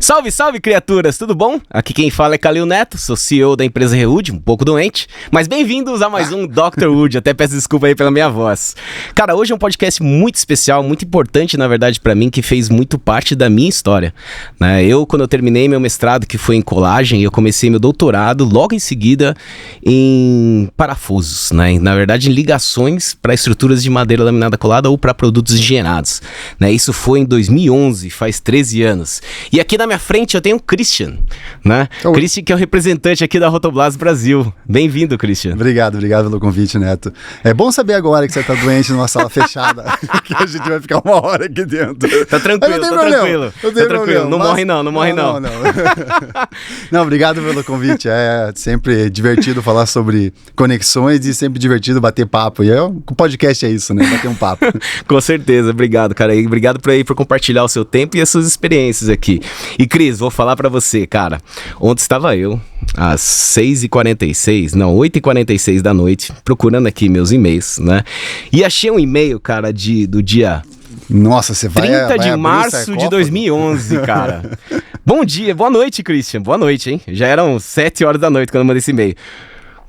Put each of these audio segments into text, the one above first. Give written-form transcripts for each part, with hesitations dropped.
Salve, salve, criaturas, tudo bom? Aqui quem fala é Calil Neto, sou CEO da empresa Rewood, um pouco doente, mas bem-vindos a mais um Dr. Wood, até peço desculpa aí pela minha voz. Cara, hoje é um podcast muito especial, muito importante, na verdade, pra mim, que fez muito parte da minha história, né? Quando eu terminei meu mestrado, que foi em colagem, eu comecei meu doutorado logo em seguida em parafusos, né? Na verdade, em ligações para estruturas de madeira laminada colada ou para produtos engenhados, né? Isso foi em 2011, faz 13 anos. E aqui na minha frente eu tenho o Christian, né? Christian, que é o representante aqui da Rotoblas Brasil. Bem-vindo, Christian. Obrigado pelo convite, Neto. É bom saber agora que você tá doente numa sala fechada, que a gente vai ficar uma hora aqui dentro. Tá tranquilo, tranquilo. Não morre não. Não, obrigado pelo convite. É sempre divertido falar sobre conexões e sempre divertido bater papo. E o podcast é isso, né? Bater um papo. Com certeza, obrigado, cara. E obrigado por compartilhar o seu tempo e as suas experiências aqui. E Cris, vou falar pra você, cara. Ontem estava eu, às 8h46 da noite, procurando aqui meus e-mails, né? E achei um e-mail, cara, do dia... Nossa, você vai 30 de março de 2011, cara. Bom dia, boa noite, Christian. Boa noite, hein? Já eram 7 horas da noite quando eu mandei esse e-mail.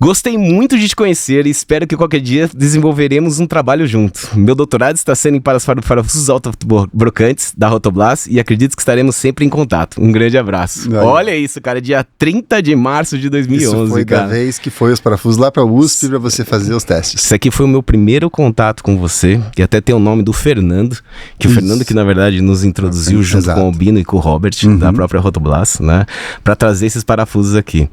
Gostei muito de te conhecer e espero que qualquer dia desenvolveremos um trabalho junto. Meu doutorado está sendo em parafusos autobrocantes da Rotoblas e acredito que estaremos sempre em contato. Um grande abraço. Aí. Olha isso, cara, dia 30 de março de 2011, isso foi cara. Da vez que foi os parafusos lá para a USP para você fazer os testes. Isso aqui foi o meu primeiro contato com você, e até tem o nome do Fernando, que isso. O Fernando que na verdade nos introduziu junto com o Albino e com o Robert, da própria Rotoblas, né, para trazer esses parafusos aqui.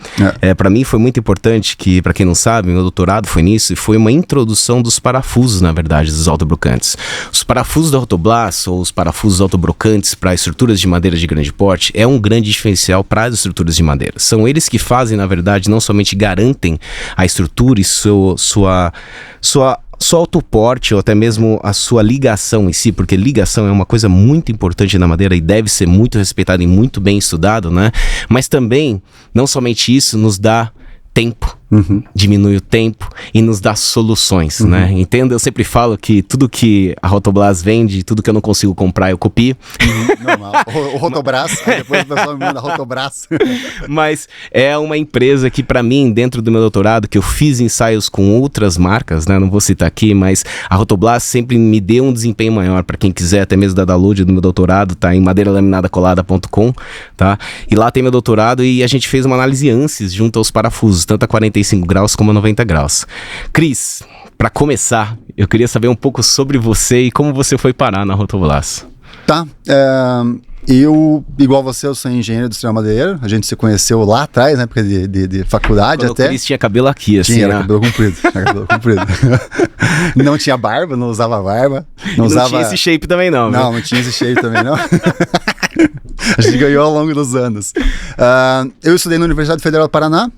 Para mim foi muito importante que, para quem não sabe, meu doutorado foi nisso e foi uma introdução dos parafusos, na verdade, dos autobrocantes. Os parafusos da Rotoblas, ou os parafusos autobrocantes para estruturas de madeira de grande porte, é um grande diferencial para as estruturas de madeira. São eles que fazem, na verdade, não somente garantem a estrutura e sua autoporte ou até mesmo a sua ligação em si, porque ligação é uma coisa muito importante na madeira e deve ser muito respeitada e muito bem estudado, né? Mas também, não somente isso, nos dá tempo, diminui o tempo e nos dá soluções, né? Entenda, eu sempre falo que tudo que a Rotoblas vende, tudo que eu não consigo comprar, eu copio. Normal. O Rotobras, depois o pessoal me manda Rotobras. Mas é uma empresa que, para mim, dentro do meu doutorado, que eu fiz ensaios com outras marcas, né? Não vou citar aqui, mas a Rotoblas sempre me deu um desempenho maior. Para quem quiser, até mesmo dar download do meu doutorado, tá em madeiralaminadacolada.com, tá? E lá tem meu doutorado e a gente fez uma análise ANSYS junto aos parafusos, tanto a 45 graus como a 90 graus. Cris, para começar, eu queria saber um pouco sobre você e como você foi parar na Rotoblas. Tá, eu, igual você, eu sou engenheiro industrial madeireiro. A gente se conheceu lá atrás, na época de faculdade. Quando até. O Cris tinha cabelo aqui, assim, era cabelo comprido. Não tinha barba, não usava barba. Não tinha esse shape também não. Não tinha esse shape também não. A gente ganhou ao longo dos anos. Eu estudei na Universidade Federal do Paraná.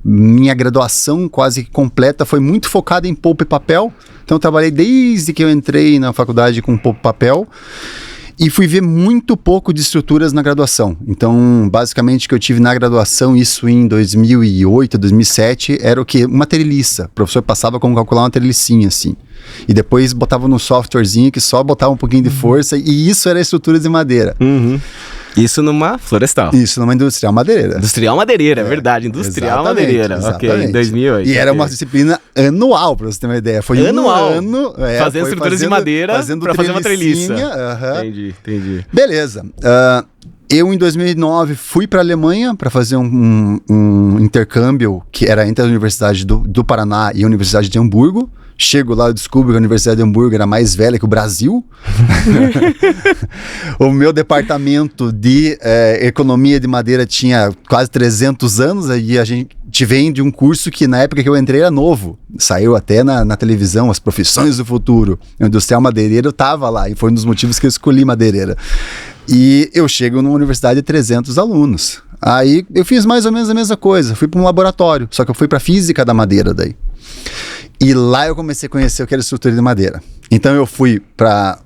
Minha graduação quase completa foi muito focada em pulp e papel. Então eu trabalhei desde que eu entrei na faculdade com pulp e papel. E fui ver muito pouco de estruturas na graduação. Então, basicamente, o que eu tive na graduação, isso em 2008, 2007, era o quê? Uma treliça. O professor passava como calcular uma trelicinha, assim. E depois botava num softwarezinho que só botava um pouquinho de força. E isso era estruturas de madeira. Isso numa florestal. Isso, numa industrial madeireira. Industrial madeireira, é verdade. Industrial madeireira. Exatamente. Ok, em 2008. E era uma disciplina anual, pra você ter uma ideia. Foi anual. Um ano. Fazendo estruturas de madeira pra fazer uma treliça. Entendi. Beleza. Eu, em 2009, fui para a Alemanha para fazer um intercâmbio que era entre a Universidade do Paraná e a Universidade de Hamburgo. Chego lá e descubro que a Universidade de Hamburgo era mais velha que o Brasil. O meu departamento de economia de madeira tinha quase 300 anos. E a gente vem de um curso que na época que eu entrei era novo. Saiu até na televisão, As Profissões do Futuro. O industrial madeireiro estava lá e foi um dos motivos que eu escolhi madeireira. E eu chego numa universidade de 300 alunos. Aí eu fiz mais ou menos a mesma coisa. Fui para um laboratório, só que eu fui para física da madeira daí. E lá eu comecei a conhecer o que era estrutura de madeira. Então eu fui para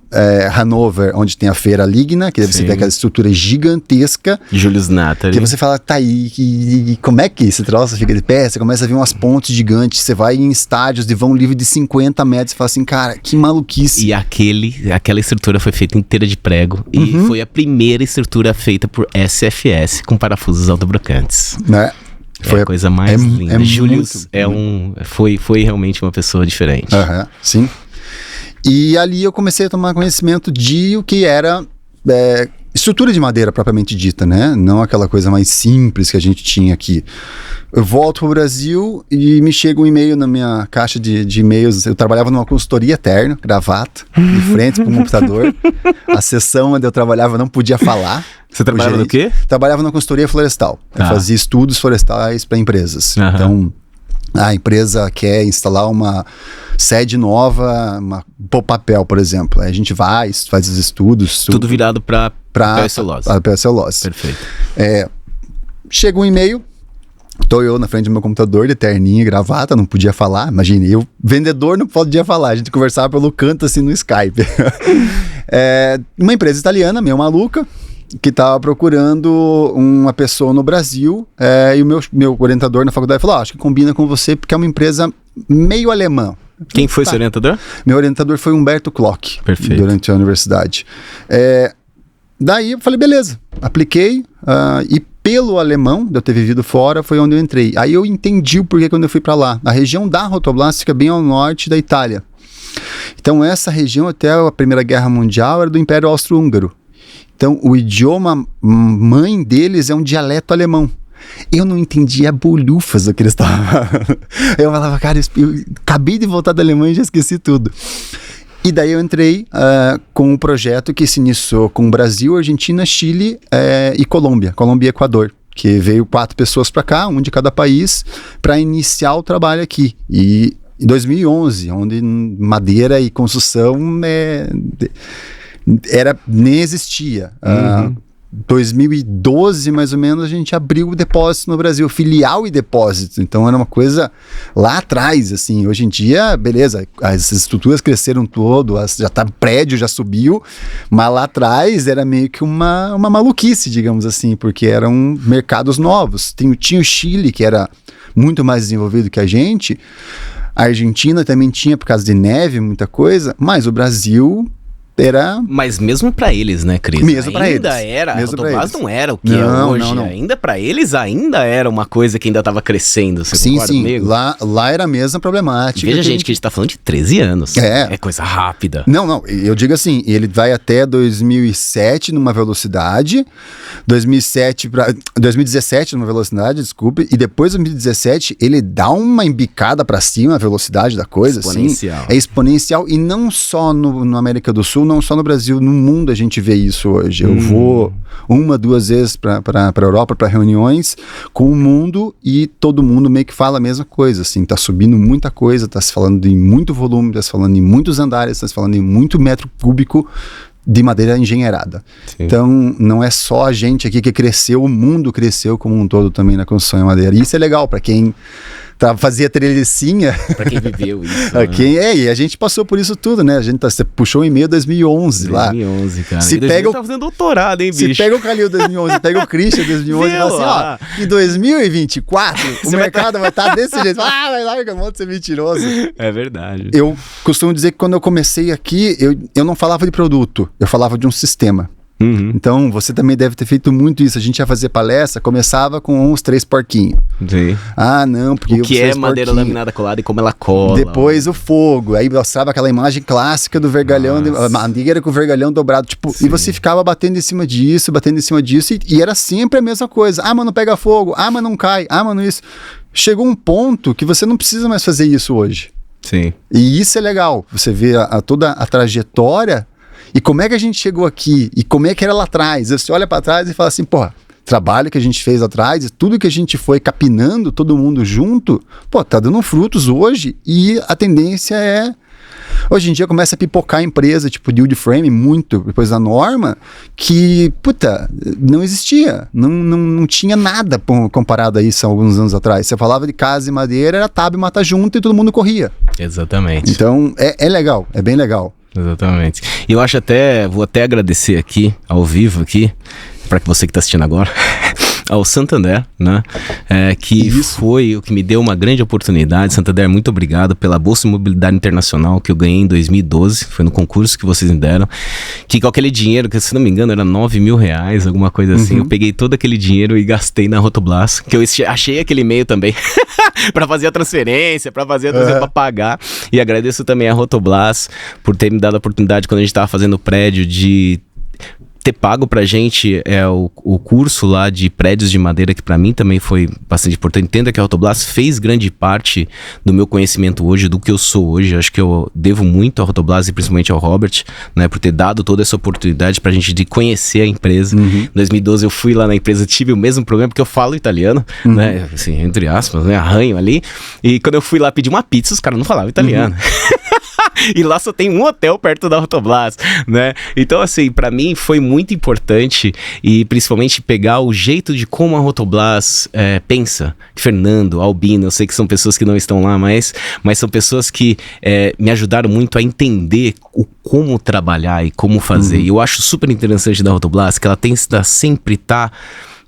Hannover, onde tem a Feira Ligna, que você vê aquela estrutura gigantesca. Julius Natali. Que você fala, tá aí, e como é que esse troço fica de pé? Você começa a ver umas pontes gigantes, você vai em estádios de vão livre de 50 metros e fala assim, cara, que maluquice. E aquela estrutura foi feita inteira de prego e foi a primeira estrutura feita por SFS com parafusos autobrocantes. Né? Foi a coisa mais linda. Julius foi realmente uma pessoa diferente. Sim. E ali eu comecei a tomar conhecimento de o que era estrutura de madeira propriamente dita, né? Não aquela coisa mais simples que a gente tinha aqui. Eu volto pro Brasil e me chega um e-mail na minha caixa de e-mails. Eu trabalhava numa consultoria terno, gravata, de frente pro computador. A sessão onde eu trabalhava não podia falar. Você trabalhava no quê? Trabalhava na consultoria florestal. Eu fazia estudos florestais para empresas. Então, a empresa quer instalar uma sede nova, papel, por exemplo. Aí a gente vai, faz os estudos. Tudo virado para celulose. Para celulose. Perfeito. Chega um e-mail, tô eu na frente do meu computador, de terninha, gravata, não podia falar. Imagine, eu, vendedor, não podia falar. A gente conversava pelo canto, assim, no Skype. Uma empresa italiana, meio maluca, que estava procurando uma pessoa no Brasil, e o meu orientador na faculdade falou, acho que combina com você, porque é uma empresa meio alemã. Quem foi seu orientador? Meu orientador foi Humberto Klock. Perfeito. Durante a universidade. Daí eu falei, beleza, apliquei, e pelo alemão, de eu ter vivido fora, foi onde eu entrei. Aí eu entendi o porquê quando eu fui para lá. A região da Rotoblast fica bem ao norte da Itália. Então essa região, até a Primeira Guerra Mundial, era do Império Austro-Húngaro. Então, o idioma mãe deles é um dialeto alemão. Eu não entendia bolhufas do que eles estavam. Eu falava, cara, eu acabei de voltar da Alemanha e já esqueci tudo. E daí eu entrei com um projeto que se iniciou com Brasil, Argentina, Chile e Colômbia e Equador. Que veio 4 pessoas para cá, um de cada país, para iniciar o trabalho aqui. E em 2011, onde madeira e construção nem existia. 2012, mais ou menos, a gente abriu o depósito no Brasil, filial e depósito. Então era uma coisa lá atrás, assim. Hoje em dia, beleza, as estruturas cresceram todo, prédio já subiu, mas lá atrás era meio que uma maluquice, digamos assim, porque eram mercados novos. Tinha o Chile, que era muito mais desenvolvido que a gente. A Argentina também tinha, por causa de neve, muita coisa, mas o Brasil era... Mas mesmo pra eles, né, Cris? Mesmo pra eles. Ainda era, a Rotoblast não era o que não, é hoje. Não. Ainda pra eles, ainda era uma coisa que ainda tava crescendo, você concorda comigo? Lá era a mesma problemática. Veja, gente, que a gente tá falando de 13 anos. É coisa rápida. Não, eu digo assim, ele vai até 2007 numa velocidade, 2017 numa velocidade, desculpe, e depois de 2017 ele dá uma embicada pra cima, a velocidade da coisa, exponencial. Assim, é exponencial, e não só no América do Sul, não só no Brasil, no mundo a gente vê isso hoje. Eu vou 1, 2 vezes para a Europa para reuniões com o mundo e todo mundo meio que fala a mesma coisa, assim, tá subindo muita coisa, tá se falando em muito volume, tá se falando em muitos andares, tá se falando em muito metro cúbico de madeira engenheirada. Sim. Então, não é só a gente aqui que cresceu, o mundo cresceu como um todo também na construção em madeira. E isso é legal para quem fazia trelicinha. Pra quem viveu isso. E a gente passou por isso tudo, né? Você puxou o e-mail 2011 lá. 2011, cara. Se pega tá fazendo doutorado, hein, bicho? Se pega o Calil 2011, pega o Christian 2011 e fala assim, ó, em 2024 o mercado vai estar desse jeito. Vai larga a mão de ser mentiroso. É verdade. Eu costumo dizer que quando eu comecei aqui, eu não falava de produto, eu falava de um sistema. Então, você também deve ter feito muito isso. A gente ia fazer palestra, começava com uns 3 porquinhos. Sim. Não, porque... O que é madeira laminada colada e como ela cola. Depois o fogo. Aí mostrava aquela imagem clássica do vergalhão, a madeira com o vergalhão dobrado. Tipo, e você ficava batendo em cima disso, e era sempre a mesma coisa. Mas não pega fogo. Mas não cai. Mas não isso. Chegou um ponto que você não precisa mais fazer isso hoje. Sim. E isso é legal. Você vê toda a trajetória. E como é que a gente chegou aqui? E como é que era lá atrás? Você olha para trás e fala assim, trabalho que a gente fez atrás, e tudo que a gente foi capinando, todo mundo junto, tá dando frutos hoje, e a tendência é Hoje em dia começa a pipocar a empresa, tipo de wood frame, muito depois da norma, que, não existia. Não tinha nada comparado a isso há alguns anos atrás. Você falava de casa e madeira, era tábua e mata junto e todo mundo corria. Exatamente. Então, é legal, é bem legal. Exatamente. E eu acho vou até agradecer aqui, ao vivo aqui, para você que está assistindo agora, ao Santander, né? Que foi o que me deu uma grande oportunidade. Santander, muito obrigado pela Bolsa de Mobilidade Internacional que eu ganhei em 2012. Foi no concurso que vocês me deram. Que com aquele dinheiro, que se não me engano era 9 mil reais, alguma coisa assim. Eu peguei todo aquele dinheiro e gastei na Rotoblas. Que eu achei aquele e-mail também para fazer a transferência, para pagar. E agradeço também a Rotoblas por ter me dado a oportunidade quando a gente estava fazendo o prédio de ter pago pra gente o curso lá de prédios de madeira, que pra mim também foi bastante importante. Entenda que a Rotoblas fez grande parte do meu conhecimento hoje, do que eu sou hoje. Acho que eu devo muito à Rotoblas e principalmente ao Robert, né, por ter dado toda essa oportunidade pra gente de conhecer a empresa. Em 2012 eu fui lá na empresa, tive o mesmo problema, porque eu falo italiano, né, assim, entre aspas, né, arranho ali. E quando eu fui lá pedir uma pizza, os caras não falavam italiano. E lá só tem um hotel perto da Rotoblas, né? Então, assim, pra mim foi muito importante e principalmente pegar o jeito de como a Rotoblas pensa. Fernando, Albino, eu sei que são pessoas que não estão lá, mas são pessoas que me ajudaram muito a entender como trabalhar e como fazer. E eu acho super interessante da Rotoblas que ela sempre tá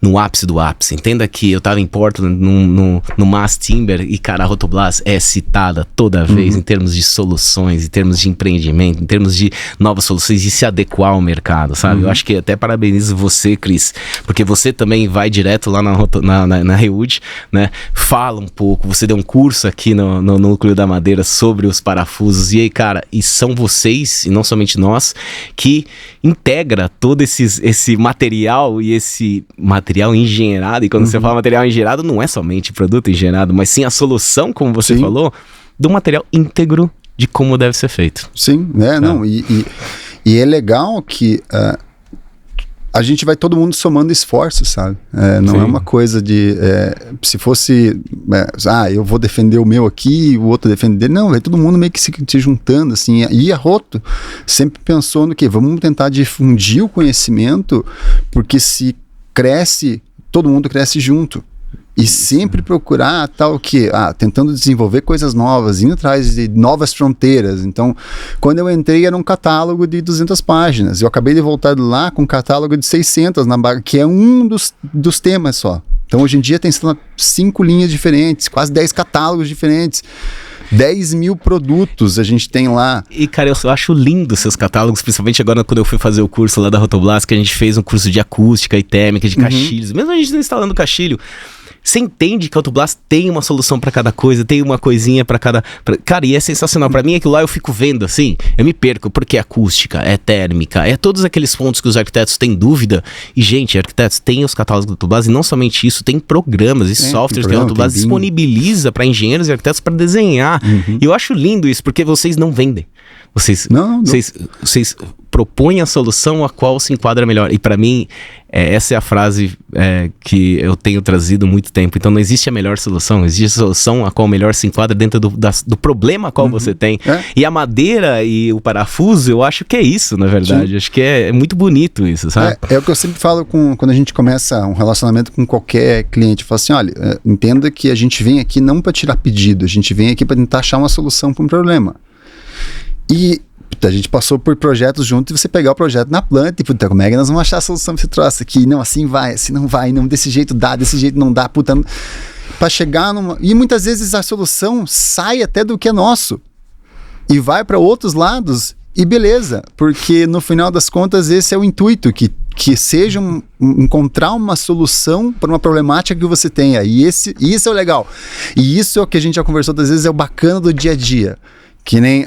no ápice do ápice. Entenda que eu tava em Portland no Mass Timber e, cara, a Rotoblas é citada toda vez em termos de soluções, em termos de empreendimento, em termos de novas soluções e se adequar ao mercado, sabe? Eu acho que até parabenizo você, Cris, porque você também vai direto lá na Rewood, né? Fala um pouco, você deu um curso aqui no Núcleo da Madeira sobre os parafusos e aí, cara, e são vocês, e não somente nós, que integra todo esse material e esse material engenheirado, e quando você fala material engenheirado, não é somente produto engenheirado, mas sim a solução, como você falou, do material íntegro de como deve ser feito. Sim, não, e é legal que a gente vai todo mundo somando esforços, sabe? Não é uma coisa de... se fosse... eu vou defender o meu aqui, o outro defender... Não, vai todo mundo meio que se juntando, assim. E a Roto sempre pensou no quê? Vamos tentar difundir o conhecimento, porque se cresce, todo mundo cresce junto. E sempre procurar tal que, tentando desenvolver coisas novas, indo atrás de novas fronteiras. Então, quando eu entrei era um catálogo de 200 páginas. Eu acabei de voltar de lá com um catálogo de 600, que é um dos temas só. Então, hoje em dia tem 5 linhas diferentes, quase 10 catálogos diferentes. 10 mil produtos a gente tem lá. E, cara, eu acho lindo seus catálogos, principalmente agora quando eu fui fazer o curso lá da Rotoblas, que a gente fez um curso de acústica e térmica, de caixilhos. Mesmo a gente não instalando caixilho, você entende que a Rotoblas tem uma solução pra cada coisa, tem uma coisinha pra cada... Cara, e é sensacional. Pra mim, aquilo lá eu fico vendo, assim, eu me perco, porque é acústica, é térmica, é todos aqueles pontos que os arquitetos têm dúvida. E, gente, arquitetos têm os catálogos da Rotoblas, e não somente isso, tem programas e softwares que a Rotoblas disponibiliza pra engenheiros e arquitetos pra desenhar. E eu acho lindo isso, porque vocês não vendem. Vocês propõem a solução a qual se enquadra melhor. E para mim, essa é a frase que eu tenho trazido há muito tempo. Então não existe a melhor solução, existe a solução a qual melhor se enquadra dentro do problema a qual você tem. E a madeira e o parafuso, eu acho que é isso, na verdade. Sim. Acho que é muito bonito isso, sabe? É o que eu sempre falo quando a gente começa um relacionamento com qualquer cliente. Eu falo assim, olha, entenda que a gente vem aqui não para tirar pedido, a gente vem aqui para tentar achar uma solução para um problema. E a gente passou por projetos juntos e você pegar o projeto na planta e, como é que nós vamos achar a solução para esse troço aqui? Não, assim vai, assim não vai, não, desse jeito dá, desse jeito não dá, para chegar numa... E muitas vezes a solução sai até do que é nosso e vai para outros lados e beleza, porque no final das contas esse é o intuito, que seja encontrar uma solução para uma problemática que você tenha, e isso é o legal. E isso é o que a gente já conversou outras vezes, é o bacana do dia a dia. Que nem,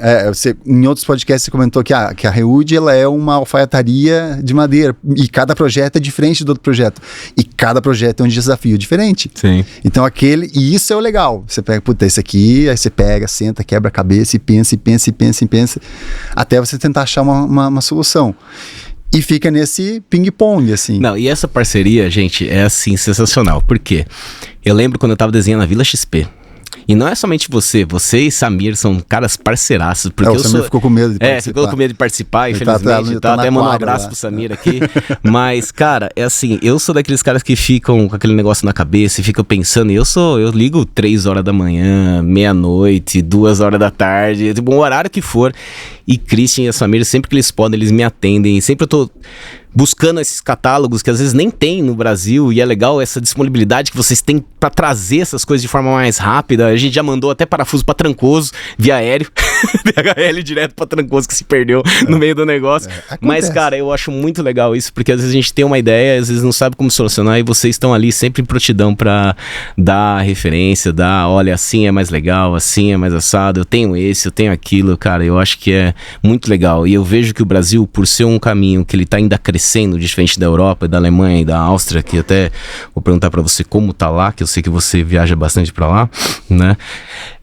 em outros podcasts você comentou que a Rewood ela é uma alfaiataria de madeira e cada projeto é diferente do outro projeto e cada projeto é um desafio diferente. Sim. Então e isso é o legal, você pega, esse aqui, aí você pega, senta, quebra a cabeça e pensa até você tentar achar uma solução. E fica nesse ping-pong, assim. Não, e essa parceria, gente, é assim, sensacional. Por quê? Eu lembro quando eu tava desenhando a Vila XP. E não é somente você e Samir são caras parceiraços. Porque o Samir ficou com medo de participar. Ficou com medo de participar, infelizmente. Até mando um abraço pro Samir aqui. Mas, cara, é assim, eu sou daqueles caras que ficam com aquele negócio na cabeça e ficam pensando. Eu ligo 3 horas da manhã, meia-noite, 2 horas da tarde, tipo, um horário que for. E Christian e a Samir, sempre que eles podem, eles me atendem. Sempre eu tô buscando esses catálogos que às vezes nem tem no Brasil, e é legal essa disponibilidade que vocês têm para trazer essas coisas de forma mais rápida. A gente já mandou até parafuso para Trancoso via aéreo, DHL direto para Trancoso, que se perdeu no meio do negócio. Mas, cara, eu acho muito legal isso, porque às vezes a gente tem uma ideia, às vezes não sabe como solucionar, e vocês estão ali sempre em prontidão para dar referência, olha, assim é mais legal, assim é mais assado, eu tenho esse, eu tenho aquilo. Cara, eu acho que é muito legal, e eu vejo que o Brasil, por ser um caminho que ele tá ainda crescendo, diferente da Europa, da Alemanha e da Áustria, que até vou perguntar para você como tá lá, que eu sei que você viaja bastante para lá, né?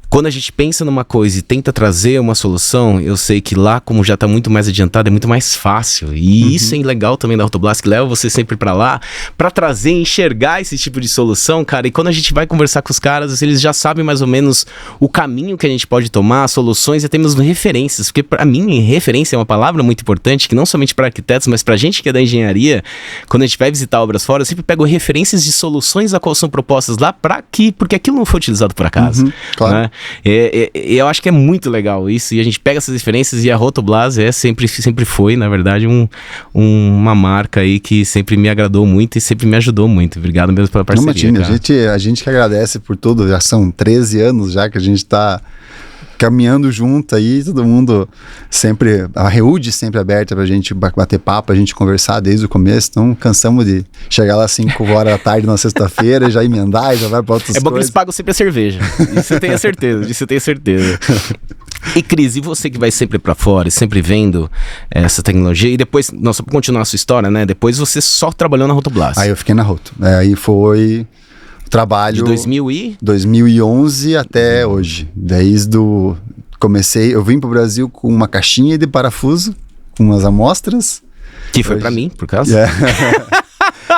Quando a gente pensa numa coisa e tenta trazer uma solução, eu sei que lá, como já está muito mais adiantado, é muito mais fácil. E isso é legal também da Rotoblast, que leva você sempre para lá, para trazer, enxergar esse tipo de solução, cara. E quando a gente vai conversar com os caras, eles já sabem mais ou menos o caminho que a gente pode tomar, soluções, e até mesmo referências. Porque para mim, referência é uma palavra muito importante, que não somente para arquitetos, mas para gente que é da engenharia, quando a gente vai visitar obras fora, eu sempre pego referências de soluções a qual são propostas lá, porque aquilo não foi utilizado por acaso. Claro. Né? Eu acho que é muito legal isso, e a gente pega essas diferenças, e a Rotoblast sempre foi, na verdade, uma marca aí que sempre me agradou muito e sempre me ajudou muito. Obrigado mesmo pela parceria. Não, a gente que agradece por tudo. Já são 13 anos já que a gente está caminhando junto aí, todo mundo sempre, a REUD sempre aberta pra gente bater papo, a gente conversar desde o começo. Então cansamos de chegar lá às 5 horas da tarde na sexta-feira, já emendar e já vai pra outras coisas. É bom que eles pagam sempre a cerveja, isso eu tenho certeza. E Cris, e você que vai sempre pra fora, sempre vendo essa tecnologia, e depois, só pra continuar a sua história, né, depois você só trabalhou na Rotoblast. Aí eu fiquei na Roto, aí foi trabalho de 2011 até hoje. Eu vim pro Brasil com uma caixinha de parafuso, com umas amostras. Que foi pra mim, por causa.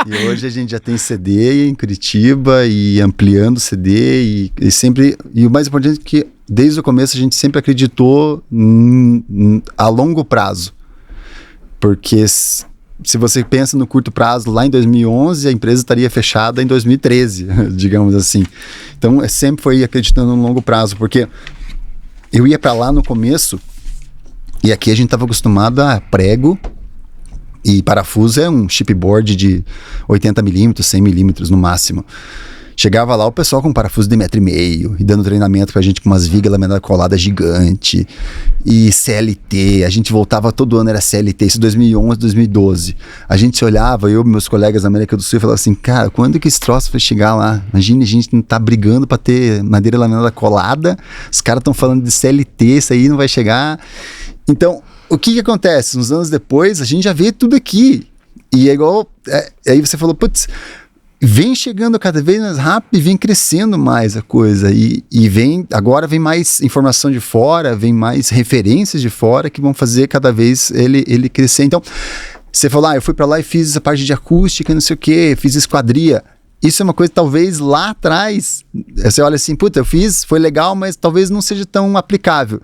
E hoje a gente já tem CD em Curitiba e ampliando CD e sempre... E o mais importante é que desde o começo a gente sempre acreditou a longo prazo. Porque se você pensa no curto prazo, lá em 2011, a empresa estaria fechada em 2013, digamos assim. Então, sempre foi acreditando no longo prazo, porque eu ia para lá no começo, e aqui a gente estava acostumado a prego, e parafuso é um chipboard de 80mm, 100mm no máximo. Chegava lá o pessoal com parafuso de 1,5 m, e dando treinamento pra gente com umas vigas laminadas coladas gigante, e CLT, a gente voltava todo ano, era CLT, isso 2011, 2012. A gente se olhava, eu e meus colegas da América do Sul, e falava assim, cara, quando que esse troço vai chegar lá? Imagina, a gente não tá brigando pra ter madeira laminada colada, os caras estão falando de CLT, isso aí não vai chegar. Então, o que acontece? Uns anos depois, a gente já vê tudo aqui, e é igual, aí você falou, putz, vem chegando cada vez mais rápido e vem crescendo mais a coisa, e agora vem mais informação de fora, vem mais referências de fora que vão fazer cada vez ele crescer. Então, você falou, eu fui para lá e fiz essa parte de acústica, não sei o que, fiz esquadria. Isso é uma coisa, talvez lá atrás, você olha assim, puta, eu fiz, foi legal, mas talvez não seja tão aplicável.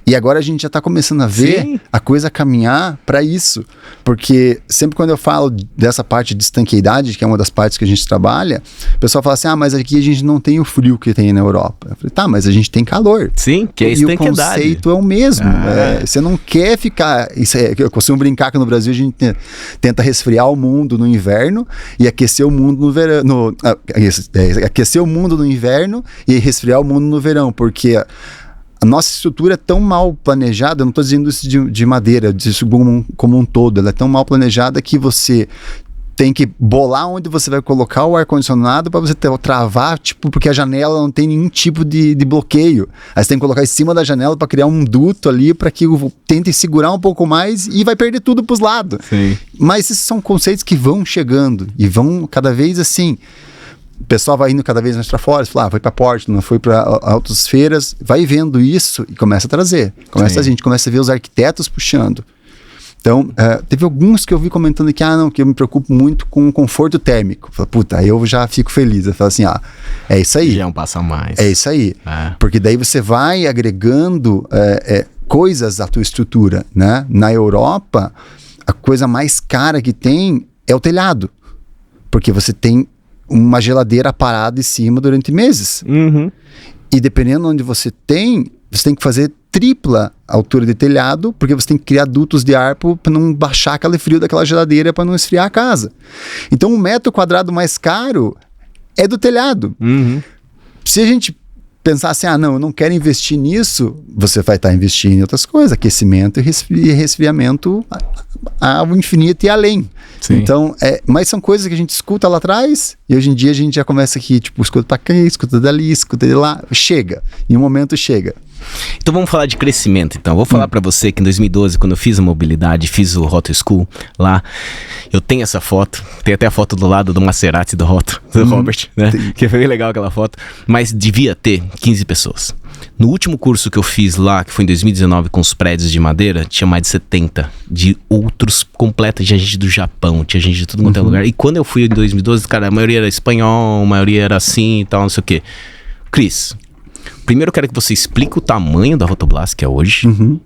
E agora a gente já está começando a ver a coisa caminhar para isso. Porque sempre quando eu falo dessa parte de estanqueidade, que é uma das partes que a gente trabalha, o pessoal fala assim, mas aqui a gente não tem o frio que tem na Europa. Eu falei, mas a gente tem calor. Sim, que é estanqueidade. E o conceito é o mesmo. Você não quer ficar... eu costumo brincar que no Brasil a gente tenta resfriar o mundo no inverno e aquecer o mundo no verão. Aquecer o mundo no inverno e resfriar o mundo no verão, porque... A nossa estrutura é tão mal planejada, eu não estou dizendo isso de madeira, disso como um todo, ela é tão mal planejada que você tem que bolar onde você vai colocar o ar-condicionado para você travar, porque a janela não tem nenhum tipo de bloqueio. Aí você tem que colocar em cima da janela para criar um duto ali para que tente segurar um pouco mais e vai perder tudo para os lados. Sim. Mas esses são conceitos que vão chegando e vão cada vez assim... O pessoal vai indo cada vez mais para fora, fala, foi para Portland, foi para outras feiras, vai vendo isso e começa a trazer. A gente começa a ver os arquitetos puxando. Então, teve alguns que eu vi comentando que, que eu me preocupo muito com o conforto térmico. Eu falo, puta, aí eu já fico feliz. Eu falo assim, é isso aí. Já é um passo a mais. É isso aí. Porque daí você vai agregando coisas à tua estrutura, né? Na Europa, a coisa mais cara que tem é o telhado. Porque você tem uma geladeira parada em cima durante meses. Uhum. E dependendo de onde você tem que fazer tripla altura de telhado, porque você tem que criar dutos de ar para não baixar aquele frio daquela geladeira, para não esfriar a casa. Então, o metro quadrado mais caro é do telhado. Uhum. Se a gente pensar assim, não, eu não quero investir nisso, você vai estar investindo em outras coisas, aquecimento e resfriamento ao infinito e além. Sim. Então, mas são coisas que a gente escuta lá atrás, e hoje em dia a gente já começa aqui, tipo, escuta pra cá, escuta dali, escuta de lá, chega. Em um momento chega. Então vamos falar de crescimento, então. Vou falar pra você que em 2012, quando eu fiz a mobilidade, fiz o Roto School lá, eu tenho essa foto, tem até a foto do lado do Maserati do Roto, do Robert, né? Que foi bem legal aquela foto, mas devia ter 15 pessoas. No último curso que eu fiz lá, que foi em 2019 com os prédios de madeira, tinha mais de 70 de outros completos, tinha gente do Japão, tinha gente de tudo quanto é lugar. E quando eu fui em 2012, cara, a maioria era espanhol, a maioria era assim e tal, não sei o quê. Cris, primeiro eu quero que você explique o tamanho da Rotoblast que é hoje. Uhum.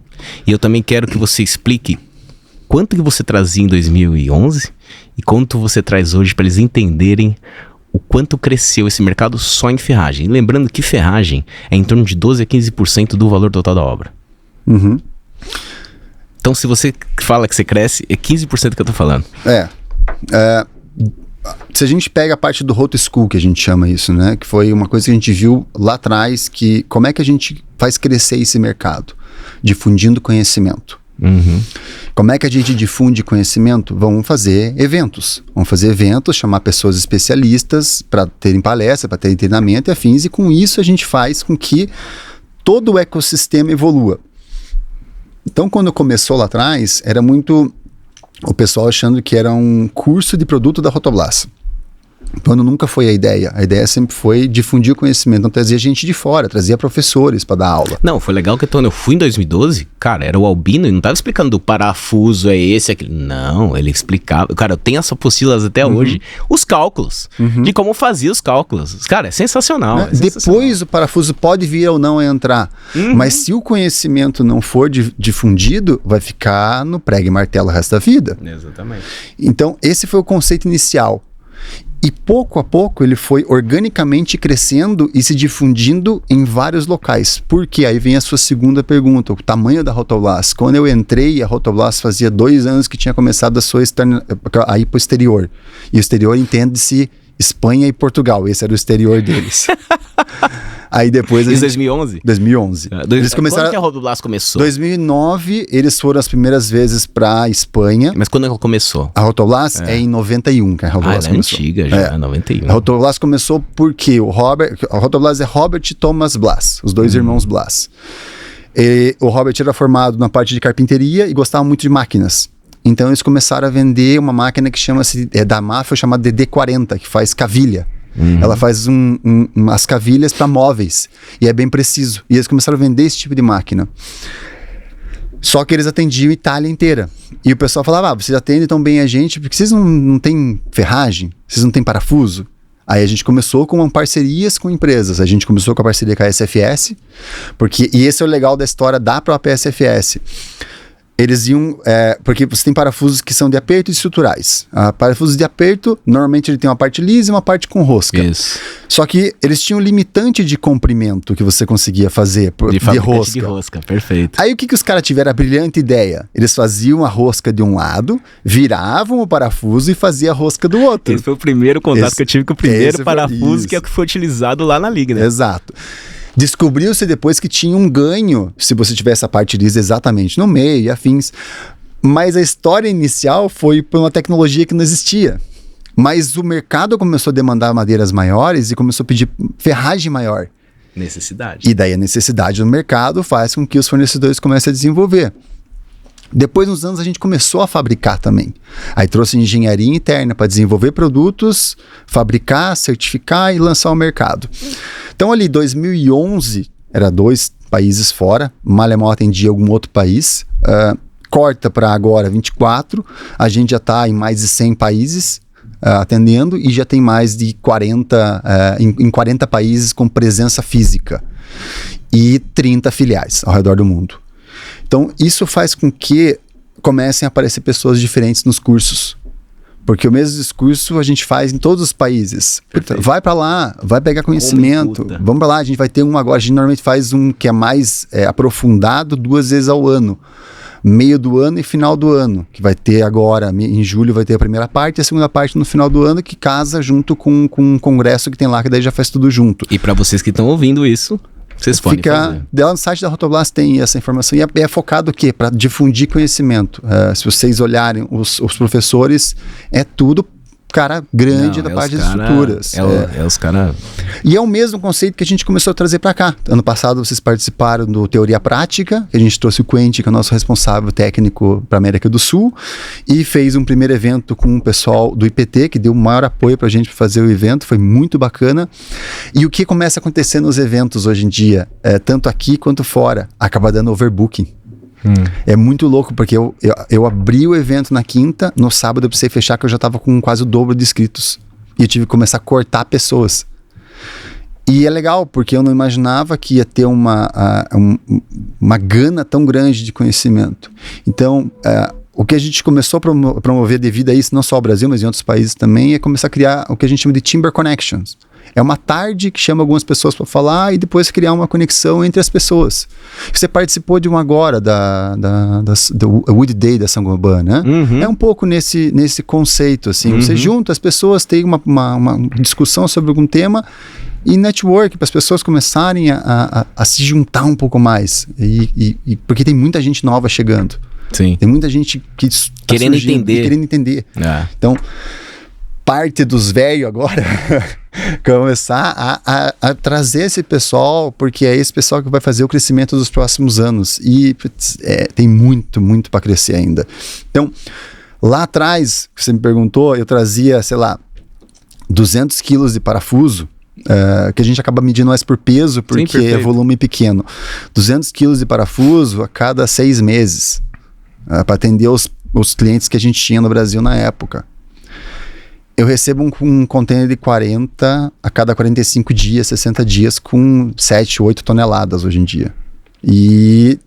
E eu também quero que você explique quanto que você trazia em 2011 e quanto você traz hoje para eles entenderem o quanto cresceu esse mercado só em ferragem. E lembrando que ferragem é em torno de 12 a 15% do valor total da obra. Uhum. Então, se você fala que você cresce, é 15% que eu tô falando. Se a gente pega a parte do Roto School, que a gente chama isso, né? Que foi uma coisa que a gente viu lá atrás, que como é que a gente faz crescer esse mercado? Difundindo conhecimento. Uhum. Como é que a gente difunde conhecimento? Vamos fazer eventos. Vamos fazer eventos, chamar pessoas especialistas para terem palestra, para terem treinamento e afins, e com isso a gente faz com que todo o ecossistema evolua. Então, quando começou lá atrás, era muito o pessoal achando que era um curso de produto da Rotoblast. Quando nunca foi a ideia. A ideia sempre foi difundir o conhecimento, não trazia gente de fora, trazia professores para dar aula. Não, foi legal que quando eu fui em 2012, cara, era o Albino e não tava explicando o parafuso, é esse, aquele. Não, ele explicava. Cara, eu tenho as apostilas até hoje, os cálculos, de como fazia os cálculos. Cara, é sensacional. Depois o parafuso pode vir ou não a entrar, mas se o conhecimento não for difundido, vai ficar no prego e martelo o resto da vida. Exatamente. Então, esse foi o conceito inicial. E pouco a pouco ele foi organicamente crescendo e se difundindo em vários locais. Porque aí vem a sua segunda pergunta, o tamanho da Rotoblast. Quando eu entrei, a Rotoblast fazia 2 anos que tinha começado a ir para o exterior. E o exterior entende-se Espanha e Portugal, esse era o exterior deles. Aí depois... Isso 2011? 2011. Eles começaram... Quando que a Rotoblast começou? 2009, eles foram as primeiras vezes para Espanha. Mas quando ela começou? A Rotoblast é em 91 que a Rotoblast começou. É antiga já, 91. A Rotoblast começou porque a Rotoblast é Robert e Thomas Blas, os dois irmãos Blas. O Robert era formado na parte de carpinteria e gostava muito de máquinas. Então eles começaram a vender uma máquina que chama-se, da Mafra, chamada DD40, que faz cavilha. Ela faz as cavilhas para móveis e é bem preciso. E eles começaram a vender esse tipo de máquina. Só que eles atendiam a Itália inteira. E o pessoal falava, vocês atendem tão bem a gente, porque vocês não têm ferragem? Vocês não têm parafuso? Aí a gente começou com parcerias com empresas. A gente começou com a parceria com a SFS, e esse é o legal da história da própria SFS. Eles iam... porque você tem parafusos que são de aperto e estruturais. Parafusos de aperto, normalmente ele tem uma parte lisa e uma parte com rosca. Isso. Só que eles tinham um limitante de comprimento que você conseguia fazer de rosca. De rosca, perfeito. Aí o que os caras tiveram a brilhante ideia? Eles faziam a rosca de um lado, viravam o parafuso e faziam a rosca do outro. Esse foi o primeiro contato que eu tive com o primeiro parafuso que foi utilizado lá na liga, né? Exato. Descobriu-se depois que tinha um ganho se você tivesse a parte lisa exatamente no meio e afins. Mas a história inicial foi por uma tecnologia que não existia. Mas o mercado começou a demandar madeiras maiores e começou a pedir ferragem maior. Necessidade. E daí a necessidade no mercado faz com que os fornecedores comecem a desenvolver. Depois, nos anos, a gente começou a fabricar também. Aí trouxe engenharia interna para desenvolver produtos, fabricar, certificar e lançar ao mercado. Então, ali, 2011, era 2 países fora, mal atendia algum outro país. corta para agora 24, a gente já está em mais de 100 países atendendo e já tem mais de 40, em 40 países com presença física e 30 filiais ao redor do mundo. Então, isso faz com que comecem a aparecer pessoas diferentes nos cursos. Porque o mesmo discurso a gente faz em todos os países. Vai para lá, vai pegar conhecimento. Vamos para lá, a gente vai ter um agora. A gente normalmente faz um que é mais aprofundado 2 vezes ao ano. Meio do ano e final do ano. Que vai ter agora, em julho vai ter a primeira parte e a segunda parte no final do ano, que casa junto com um congresso que tem lá, que daí já faz tudo junto. E para vocês que estão ouvindo isso, vocês podem fazer. Lá no site da Rotoblast tem essa informação e é focado o quê? Para difundir conhecimento. Se vocês olharem os professores, é tudo cara grande da parte das estruturas. Os caras... E é o mesmo conceito que a gente começou a trazer para cá. Ano passado vocês participaram do Teoria Prática, que a gente trouxe o Quente, que é o nosso responsável técnico para América do Sul, e fez um primeiro evento com o pessoal do IPT, que deu o maior apoio para a gente fazer o evento, foi muito bacana. E o que começa a acontecer nos eventos hoje em dia, tanto aqui quanto fora, acaba dando overbooking. É muito louco, porque eu abri o evento na quinta, no sábado eu precisei fechar, que eu já estava com quase o dobro de inscritos. E eu tive que começar a cortar pessoas. E é legal, porque eu não imaginava que ia ter uma gana tão grande de conhecimento. Então, o que a gente começou a promover devido a isso, não só ao Brasil, mas em outros países também, é começar a criar o que a gente chama de Timber Connections. É uma tarde que chama algumas pessoas para falar e depois criar uma conexão entre as pessoas. Você participou de um agora, do Wood Day da Saint-Gobain, né? É um pouco nesse conceito, assim. Você junta as pessoas, tem uma discussão sobre algum tema e network, para as pessoas começarem a se juntar um pouco mais. Porque tem muita gente nova chegando. Sim. Tem muita gente que querendo entender. Então, parte dos velhos agora começar a trazer esse pessoal, porque é esse pessoal que vai fazer o crescimento dos próximos anos. E tem muito, muito para crescer ainda. Então, lá atrás, que você me perguntou, eu trazia, 200 quilos de parafuso, que a gente acaba medindo mais por peso, porque é volume pequeno. 200 quilos de parafuso a cada 6 meses, para atender os clientes que a gente tinha no Brasil na época. Eu recebo um container de 40 a cada 45 dias, 60 dias, com 7, 8 toneladas hoje em dia. E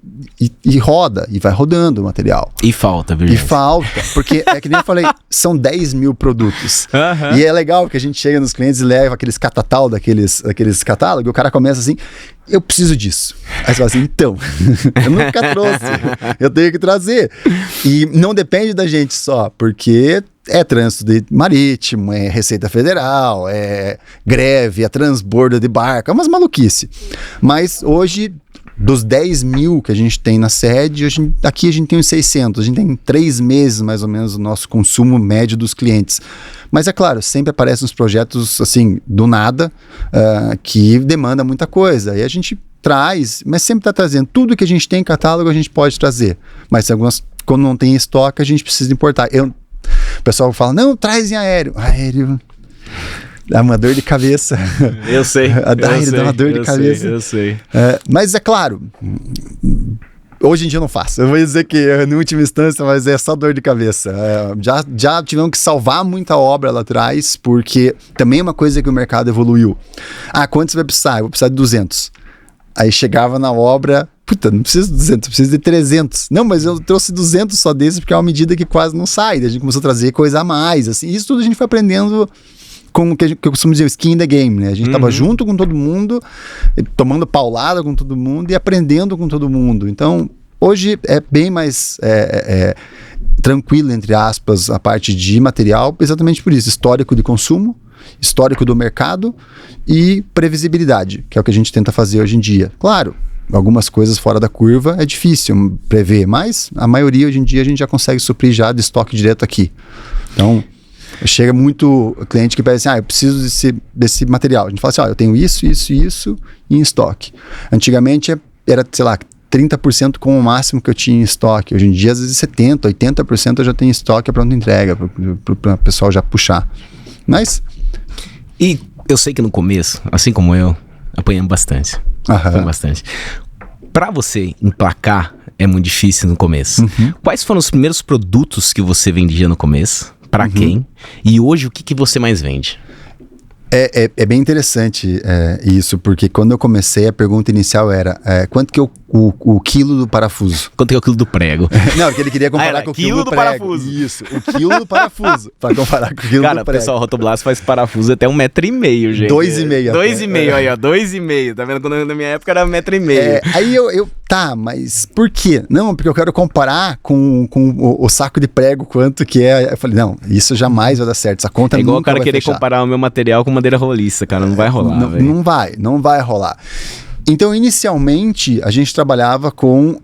roda, e vai rodando o material. E falta, verdade. E falta, porque é que nem eu falei, são 10 mil produtos. E é legal que a gente chega nos clientes e leva aqueles catatal daqueles catálogos, e o cara começa assim, eu preciso disso. Aí você fala assim, então, eu nunca trouxe, eu tenho que trazer. E não depende da gente só, porque é trânsito marítimo, é Receita Federal, é greve, é transbordo de barco, é umas maluquice. Mas hoje, dos 10 mil que a gente tem na sede, aqui a gente tem uns 600, a gente tem 3 meses mais ou menos o nosso consumo médio dos clientes. Mas é claro, sempre aparecem uns projetos assim, do nada, que demanda muita coisa. E a gente traz, mas sempre está trazendo. Tudo que a gente tem em catálogo a gente pode trazer. Mas quando não tem estoque, a gente precisa importar. O pessoal fala, não, traz em aéreo. Aéreo dá uma dor de cabeça. Eu sei. Dá uma dor de cabeça. Eu sei. Mas é claro, hoje em dia eu não faço. Eu vou dizer que em última instância, mas é só dor de cabeça. Já tivemos que salvar muita obra lá atrás, porque também é uma coisa que o mercado evoluiu. Quanto você vai precisar? Eu vou precisar de 200. Aí chegava na obra, não preciso de 200, preciso de 300. Não, mas eu trouxe 200 só desses porque é uma medida que quase não sai. Daí a gente começou a trazer coisa a mais, assim. Isso tudo a gente foi aprendendo com o que eu costumo dizer, skin in the game, né? A gente tava junto com todo mundo, tomando paulada com todo mundo e aprendendo com todo mundo. Então, hoje é bem mais tranquilo, entre aspas, a parte de material, exatamente por isso. Histórico de consumo, histórico do mercado e previsibilidade, que é o que a gente tenta fazer hoje em dia. Claro, algumas coisas fora da curva é difícil prever, mas a maioria hoje em dia a gente já consegue suprir já de estoque direto aqui. Então, chega muito cliente que pede assim, eu preciso desse material. A gente fala assim, eu tenho isso em estoque. Antigamente era, 30% com o máximo que eu tinha em estoque. Hoje em dia, às vezes 70%, 80% eu já tenho em estoque, a pronta entrega, para o pessoal já puxar. Mas... E eu sei que no começo, assim como eu, apanhamos bastante. Apanhamos bastante. Para você emplacar é muito difícil no começo. Quais foram os primeiros produtos que você vendia no começo? Para quem? E hoje, o que você mais vende? É bem interessante isso, porque quando eu comecei, a pergunta inicial era quanto que o quilo do parafuso? Quanto que é o quilo do prego? Não, porque ele queria comparar com o quilo do prego. Parafuso. Isso, o quilo do parafuso, para comparar com o quilo do prego. Cara, pessoal, a Rotoblast faz parafuso até 1,5 m, gente. 2,5 2,5, aí ó, 2,5. Tá vendo? Quando na minha época era 1,5 m. Aí tá, mas por quê? Não, porque eu quero comparar com o saco de prego, quanto que é. Eu falei, não, isso jamais vai dar certo, essa conta nunca vai fechar. É igual o cara querer comparar o meu material com madeira roliça, cara, não vai rolar, não vai rolar. Então, inicialmente, a gente trabalhava com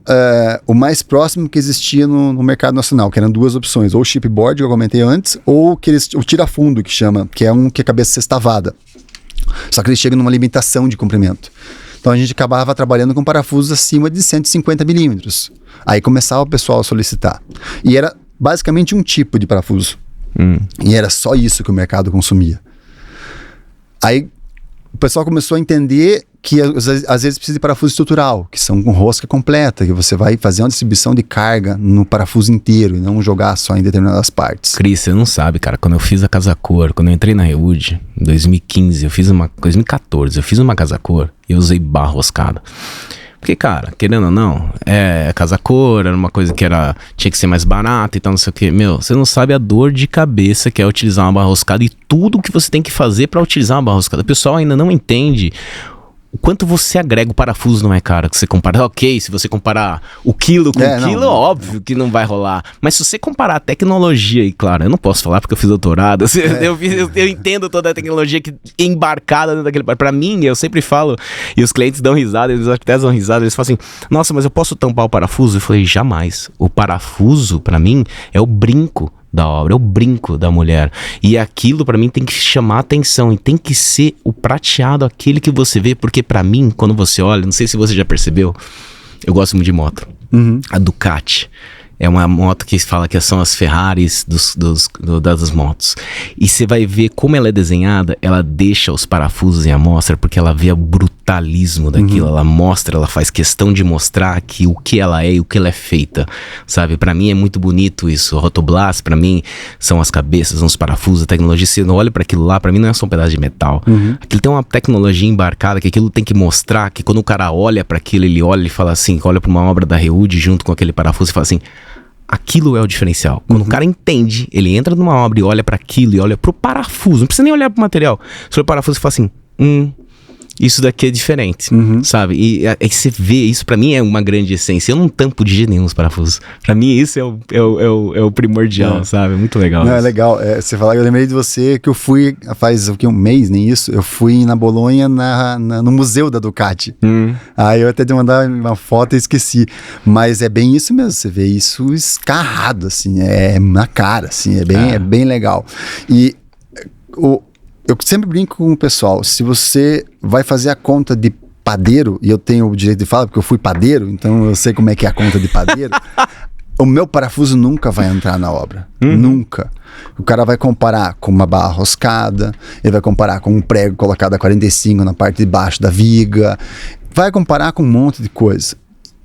o mais próximo que existia no mercado nacional, que eram 2 opções, ou o chipboard, que eu comentei antes, ou o tirafundo, que chama, que é que é cabeça sextavada. Só que ele chega numa limitação de comprimento. Então, a gente acabava trabalhando com parafusos acima de 150 milímetros. Aí começava o pessoal a solicitar. E era basicamente um tipo de parafuso. E era só isso que o mercado consumia. Aí o pessoal começou a entender que às vezes precisa de parafuso estrutural, que são com rosca completa, que você vai fazer uma distribuição de carga no parafuso inteiro e não jogar só em determinadas partes. Cris, você não sabe, cara, quando eu fiz a Casa Cor, quando eu entrei na Reúd, em 2015, 2014, eu fiz uma Casa Cor e eu usei barra roscada. Porque, cara, querendo ou não, Casa Cor era uma coisa que tinha que ser mais barata e tal, não sei o que. Meu, você não sabe a dor de cabeça que é utilizar uma barra roscada e tudo que você tem que fazer pra utilizar uma barra roscada. O pessoal ainda não entende o quanto você agrega. O parafuso não é caro, que você compara. Ok, se você comparar o quilo com o quilo, óbvio que não vai rolar. Mas se você comparar a tecnologia, e claro, eu não posso falar porque eu fiz doutorado, eu entendo toda a tecnologia que é embarcada dentro daquele. Pra mim, eu sempre falo, e os clientes dão risada, eles até dão risada, eles falam assim, nossa, mas eu posso tampar o parafuso? Eu falei, jamais. O parafuso, pra mim, é o brinco da obra, é o brinco da mulher. E aquilo pra mim tem que chamar a atenção e tem que ser o prateado, aquele que você vê, porque pra mim, quando você olha, não sei se você já percebeu, eu gosto muito de moto. A Ducati é uma moto que fala que são as Ferraris das motos. E você vai ver como ela é desenhada, ela deixa os parafusos em amostra, porque ela vê o brutalismo daquilo, ela mostra, ela faz questão de mostrar que o que ela é e o que ela é feita, sabe? Pra mim é muito bonito isso. O Rotoblast, pra mim, são as cabeças, são os parafusos, a tecnologia. Você não olha pra aquilo lá, pra mim não é só um pedaço de metal. Aquilo tem uma tecnologia embarcada, que aquilo tem que mostrar, que quando o cara olha pra aquilo, ele olha e fala assim, olha pra uma obra da Reúd junto com aquele parafuso e fala assim, aquilo é o diferencial. Quando o cara entende, ele entra numa obra e olha pra aquilo e olha pro parafuso, não precisa nem olhar pro material, só o parafuso e fala assim, isso daqui é diferente, sabe? E aí você vê, isso pra mim é uma grande essência. Eu não tampo de jeito nenhum os parafusos. Pra mim isso é o primordial, sabe? Muito legal. Não, é legal. Você falar, eu lembrei de você que eu fui, faz um mês, nem isso, eu fui na Bolonha no museu da Ducati. Aí eu até te mandar uma foto e esqueci. Mas é bem isso mesmo, você vê isso escarrado, assim, é na cara, assim, é bem legal. E eu sempre brinco com o pessoal, se você vai fazer a conta de padeiro, e eu tenho o direito de falar porque eu fui padeiro, então eu sei como é que é a conta de padeiro, o meu parafuso nunca vai entrar na obra, nunca. O cara vai comparar com uma barra roscada, ele vai comparar com um prego colocado a 45 na parte de baixo da viga, vai comparar com um monte de coisa.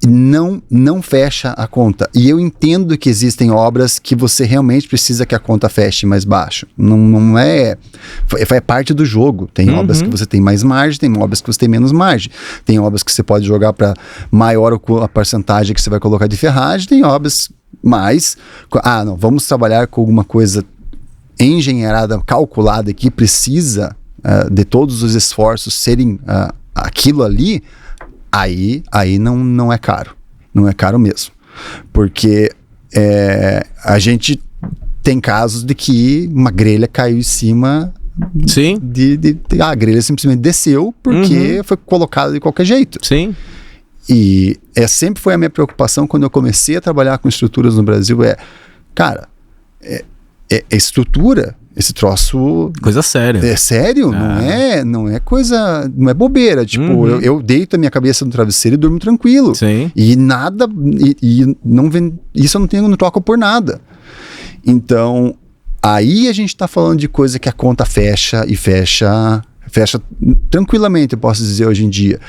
Não fecha a conta. E eu entendo que existem obras que você realmente precisa que a conta feche mais baixo. Não é parte do jogo. Tem obras que você tem mais margem, tem obras que você tem menos margem. Tem obras que você pode jogar para maior a porcentagem que você vai colocar de ferragem, tem obras mais... não, vamos trabalhar com alguma coisa engenheirada, calculada, que precisa de todos os esforços serem aquilo ali. Aí não é caro. Não é caro mesmo. Porque a gente tem casos de que uma grelha caiu em cima. Sim. A grelha simplesmente desceu porque foi colocada de qualquer jeito. Sim. E sempre foi a minha preocupação quando eu comecei a trabalhar com estruturas no Brasil. Cara, estrutura. Esse troço... Coisa séria. É sério, não é coisa... Não é bobeira, tipo, eu deito a minha cabeça no travesseiro e durmo tranquilo. Sim. E nada... isso eu não troco por nada. Então, aí a gente tá falando de coisa que a conta fecha tranquilamente, eu posso dizer hoje em dia.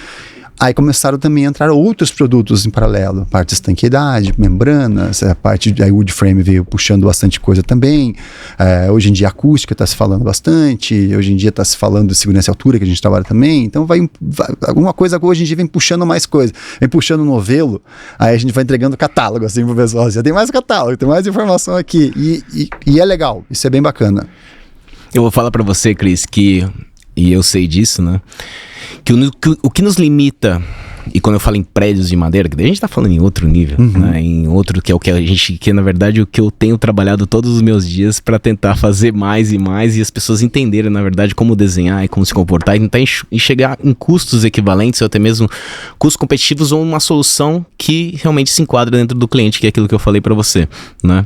Aí começaram também a entrar outros produtos em paralelo, a parte de estanqueidade, membranas, a parte de wood frame veio puxando bastante coisa também. Hoje em dia acústica está se falando bastante, hoje em dia está se falando de segurança e altura, que a gente trabalha também. Então alguma coisa hoje em dia vem puxando mais coisa, vem puxando novelo, aí a gente vai entregando catálogo assim pro pessoal, já tem mais catálogo, tem mais informação aqui, e é legal, isso é bem bacana. Eu vou falar para você, Cris, e eu sei disso, né? Que o que nos limita, e quando eu falo em prédios de madeira, que daí a gente tá falando em outro nível, né? Em outro que é o que a gente, que na verdade o que eu tenho trabalhado todos os meus dias para tentar fazer mais e mais, e as pessoas entenderem, na verdade, como desenhar e como se comportar, e tentar chegar em custos equivalentes, ou até mesmo custos competitivos, ou uma solução que realmente se enquadra dentro do cliente, que é aquilo que eu falei para você, né?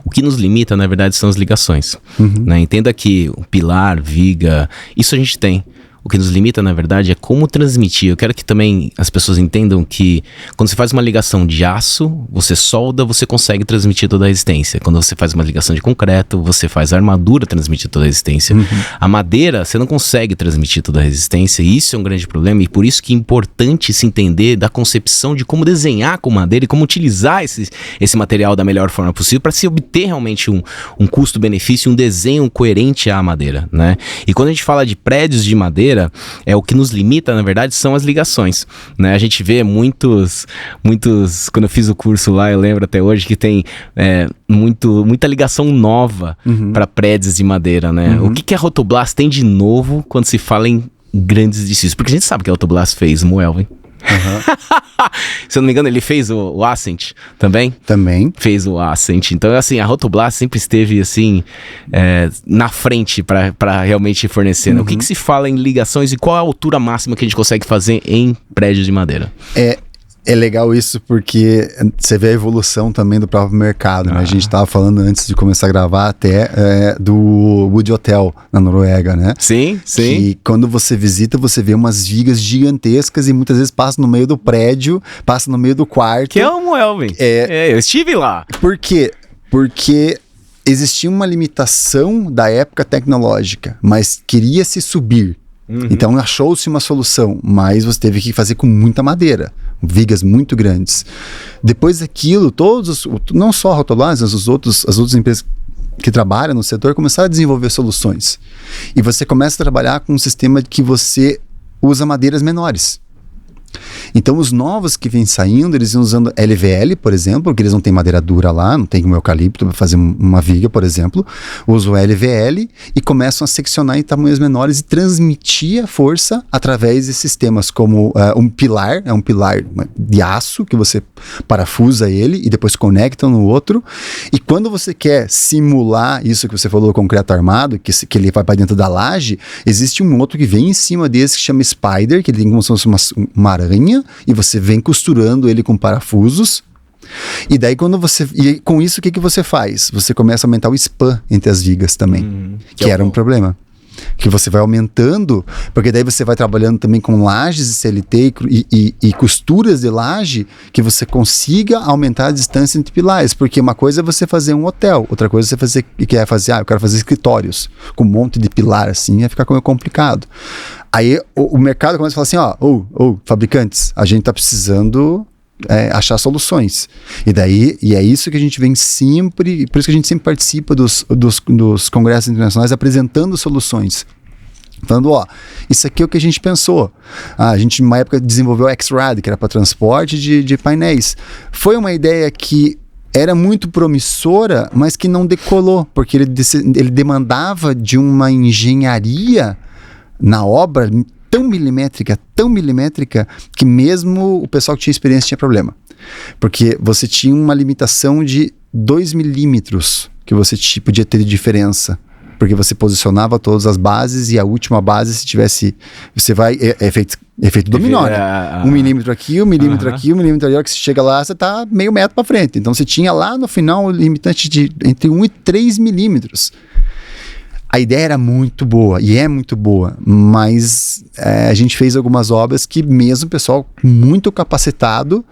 O que nos limita, na verdade, são as ligações. Né? Entenda que o pilar, viga, isso a gente tem. O que nos limita, na verdade, é como transmitir. Eu quero que também as pessoas entendam que quando você faz uma ligação de aço, você solda, você consegue transmitir toda a resistência. Quando você faz uma ligação de concreto, você faz a armadura transmitir toda a resistência. A madeira, você não consegue transmitir toda a resistência, e isso é um grande problema, e por isso que é importante se entender da concepção de como desenhar com madeira e como utilizar esse material da melhor forma possível para se obter realmente um custo-benefício, um desenho coerente à madeira, né? E quando a gente fala de prédios de madeira, o que nos limita, na verdade, são as ligações, né? A gente vê muitos, quando eu fiz o curso lá, eu lembro até hoje que tem muita ligação nova para prédios de madeira, né? O que a Rotoblast tem de novo quando se fala em grandes edifícios? Porque a gente sabe que a Rotoblast fez Moelven. Se eu não me engano, ele fez o Ascent também? Também. Fez o Ascent. Então, assim, a Rotoblast sempre esteve, assim, na frente para realmente fornecer. Né? O que se fala em ligações e qual é a altura máxima que a gente consegue fazer em prédios de madeira? É legal isso porque você vê a evolução também do próprio mercado, né? A gente estava falando antes de começar a gravar até do Wood Hotel na Noruega, né? Sim, sim. E quando você visita, você vê umas vigas gigantescas e muitas vezes passa no meio do prédio, passa no meio do quarto. Que é o Moelven. Eu estive lá. Por quê? Porque existia uma limitação da época tecnológica, mas queria-se subir. Então achou-se uma solução, mas você teve que fazer com muita madeira, vigas muito grandes. Depois daquilo, não só a Rotoblast, mas as outras empresas que trabalham no setor começaram a desenvolver soluções. E você começa a trabalhar com um sistema que você usa madeiras menores. Então os novos que vêm saindo, eles vão usando LVL, por exemplo, porque eles não têm madeira dura lá, não tem como eucalipto para fazer uma viga, por exemplo. Usam o LVL e começam a seccionar em tamanhos menores e transmitir a força através de sistemas como um pilar de aço, que você parafusa ele e depois conecta no outro. E quando você quer simular isso que você falou, concreto armado, que ele vai para dentro da laje, existe um outro que vem em cima desse que chama Spider, que ele tem como se fosse uma aranha, e você vem costurando ele com parafusos. E daí e com isso o que você faz? Você começa a aumentar o span entre as vigas também, que era um problema. Que você vai aumentando, porque daí você vai trabalhando também com lajes de CLT e costuras de laje, que você consiga aumentar a distância entre pilares, porque uma coisa é você fazer um hotel, outra coisa é você eu quero fazer escritórios com um monte de pilar assim, ia ficar complicado. Aí o mercado começa a falar assim, fabricantes, a gente está precisando achar soluções. E é isso que a gente vem sempre, por isso que a gente sempre participa dos congressos internacionais apresentando soluções. Falando, isso aqui é o que a gente pensou. A gente, numa época, desenvolveu o X-Rad, que era para transporte de painéis. Foi uma ideia que era muito promissora, mas que não decolou, porque ele demandava de uma engenharia na obra tão milimétrica, que mesmo o pessoal que tinha experiência tinha problema. Porque você tinha uma limitação de 2 milímetros que você podia ter de diferença. Porque você posicionava todas as bases e a última base, se tivesse... Você vai... Efeito dominó, né? 1 milímetro aqui, 1 milímetro aqui, 1 milímetro ali. A hora que você chega lá, você tá meio metro para frente. Então você tinha lá no final um limitante de entre 1 e 3 milímetros. A ideia era muito boa, e é muito boa, mas a gente fez algumas obras que mesmo o pessoal muito capacitado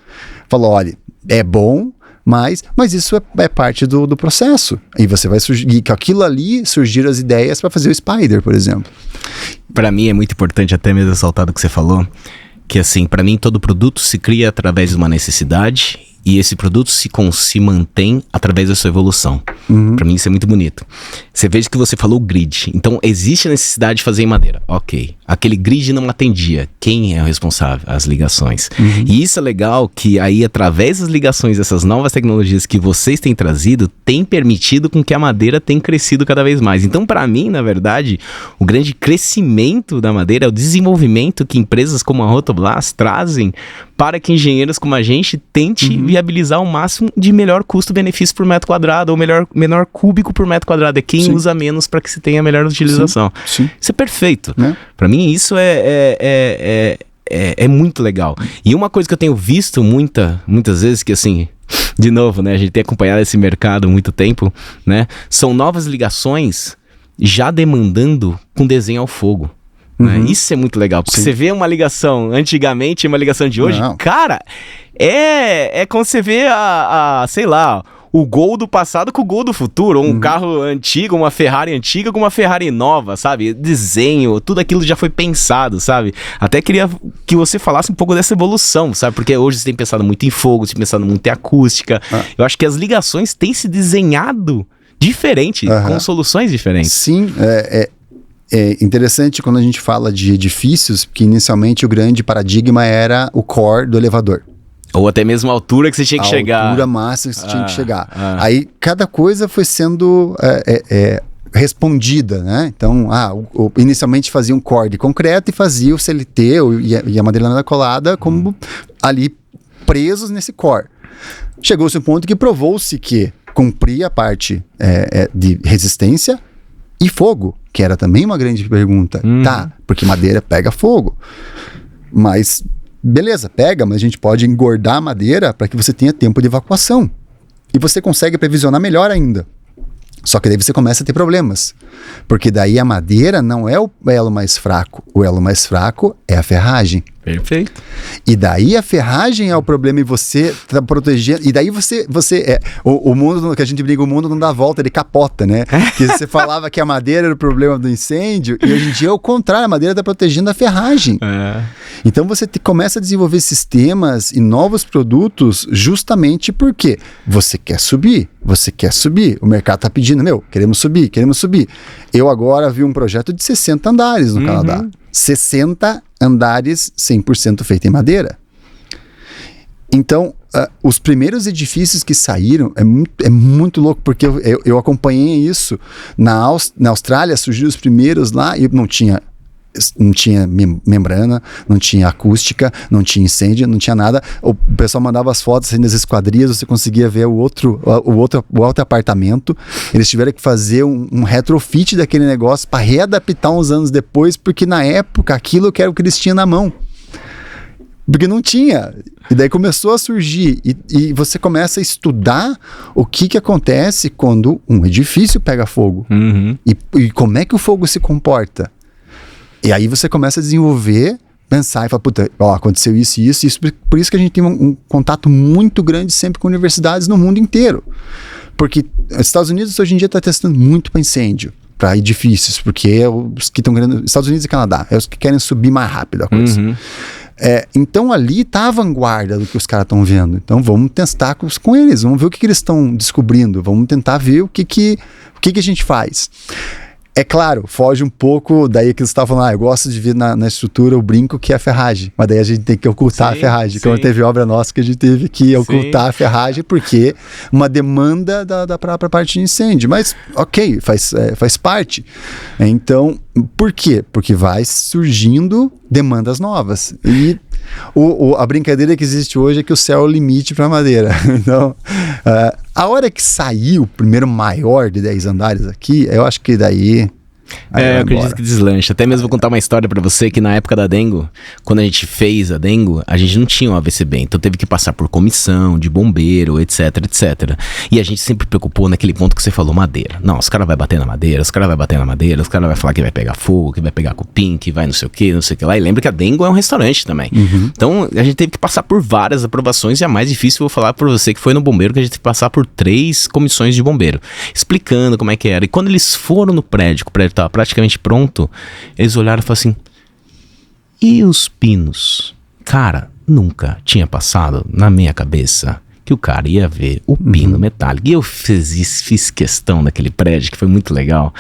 falou, olha, é bom, mas isso é parte do processo. E você vai surgir, e com aquilo ali surgiram as ideias para fazer o Spider, por exemplo. Para mim é muito importante, até mesmo ressaltar do que você falou, que assim, para mim todo produto se cria através de uma necessidade e esse produto se mantém através da sua evolução. Para mim isso é muito bonito. Você veja que você falou grid. Então existe a necessidade de fazer em madeira. Ok. Aquele grid não atendia. Quem é o responsável? As ligações. E isso é legal que aí através das ligações, essas novas tecnologias que vocês têm trazido, tem permitido com que a madeira tenha crescido cada vez mais. Então para mim, na verdade, o grande crescimento da madeira é o desenvolvimento que empresas como a Rotoblas trazem para que engenheiros como a gente tente viabilizar o máximo de melhor custo-benefício por metro quadrado ou menor cúbico por metro quadrado. É quem usa menos para que se tenha melhor utilização. Sim. Isso é perfeito. Para mim isso é muito legal. E uma coisa que eu tenho visto muitas vezes, que assim, de novo, né, a gente tem acompanhado esse mercado há muito tempo, né, são novas ligações já demandando com desenho ao fogo. Né? Isso é muito legal, porque você vê uma ligação antigamente e uma ligação de hoje, cara, é como você vê sei lá, o Gol do passado com o Gol do futuro, ou um carro antigo, uma Ferrari antiga com uma Ferrari nova, sabe? Desenho, tudo aquilo já foi pensado, sabe? Até queria que você falasse um pouco dessa evolução, sabe? Porque hoje você tem pensado muito em fogo, você tem pensado muito em acústica. Eu acho que as ligações têm se desenhado diferente, com soluções diferentes. Sim, é interessante quando a gente fala de edifícios, que inicialmente o grande paradigma era o core do elevador. Ou até mesmo a altura que você tinha que chegar. A altura máxima que você tinha que chegar. Aí cada coisa foi sendo respondida, né? Então, inicialmente fazia um core de concreto e fazia o CLT e a madeira laminada colada como ali presos nesse core. Chegou-se um ponto que provou-se que cumpria a parte de resistência e fogo, que era também uma grande pergunta. Tá, porque madeira pega fogo. Mas, beleza, pega, mas a gente pode engordar a madeira para que você tenha tempo de evacuação. E você consegue previsionar melhor ainda. Só que daí você começa a ter problemas. Porque daí a madeira não é o elo mais fraco. O elo mais fraco é a ferragem. Perfeito. E daí a ferragem é o problema e você tá protegendo. E daí o mundo, que a gente briga, o mundo não dá volta, ele capota, né? Que você falava que a madeira era o problema do incêndio, e hoje em dia é o contrário, a madeira está protegendo a ferragem. Então você começa a desenvolver sistemas e novos produtos justamente porque você quer subir. O mercado está pedindo, queremos subir. Eu agora vi um projeto de 60 andares no Canadá. 60 andares 100% feito em madeira. Então, os primeiros edifícios que saíram é muito louco, porque eu acompanhei isso. Na Austrália surgiram os primeiros lá e não tinha membrana, não tinha acústica, não tinha incêndio, não tinha nada. O pessoal mandava as fotos assim, das esquadrias, você conseguia ver o outro apartamento. Eles tiveram que fazer um retrofit daquele negócio para readaptar uns anos depois, porque na época aquilo que era o que eles tinham na mão. Porque não tinha. E daí começou a surgir. E você começa a estudar o que acontece quando um edifício pega fogo. E como é que o fogo se comporta. E aí você começa a desenvolver, pensar e falar, aconteceu isso e isso. Por isso que a gente tem um contato muito grande sempre com universidades no mundo inteiro. Porque os Estados Unidos hoje em dia está testando muito para incêndio, para edifícios, porque é os que estão querendo... Estados Unidos e Canadá, é os que querem subir mais rápido a coisa. Então ali está a vanguarda do que os caras estão vendo. Então vamos testar com eles, vamos ver o que eles estão descobrindo, vamos tentar ver o que a gente faz. É claro, foge um pouco daí que você estava falando, eu gosto de ver na estrutura o brinco que é a ferragem, mas daí a gente tem que ocultar a ferragem, como teve obra nossa que a gente teve que ocultar a ferragem, porque uma demanda da própria parte de incêndio, mas ok, faz parte. Então, por quê? Porque vai surgindo demandas novas, e a brincadeira que existe hoje é que o céu é o limite para a madeira. Então, a hora que saiu o primeiro maior de 10 andares aqui, eu acho que daí... eu acredito que deslancha. Até mesmo vou contar uma história pra você, que na época da Dengo, quando a gente fez a Dengo, a gente não tinha um AVCB, então teve que passar por comissão de bombeiro, etc. E a gente sempre preocupou naquele ponto que você falou, madeira. Não, os caras vão bater na madeira, os caras vão falar que vai pegar fogo, que vai pegar cupim, que vai não sei o que lá. E lembra que a Dengo é um restaurante também. Então a gente teve que passar por várias aprovações, e a mais difícil, vou falar pra você, que foi no bombeiro, que a gente teve que passar por 3 comissões de bombeiro, explicando como é que era. E quando eles foram no prédio, que o prédio estava praticamente pronto, eles olharam e falaram assim, e os pinos? Cara, nunca tinha passado na minha cabeça que o cara ia ver o pino metálico. E eu fiz questão daquele prédio, que foi muito legal,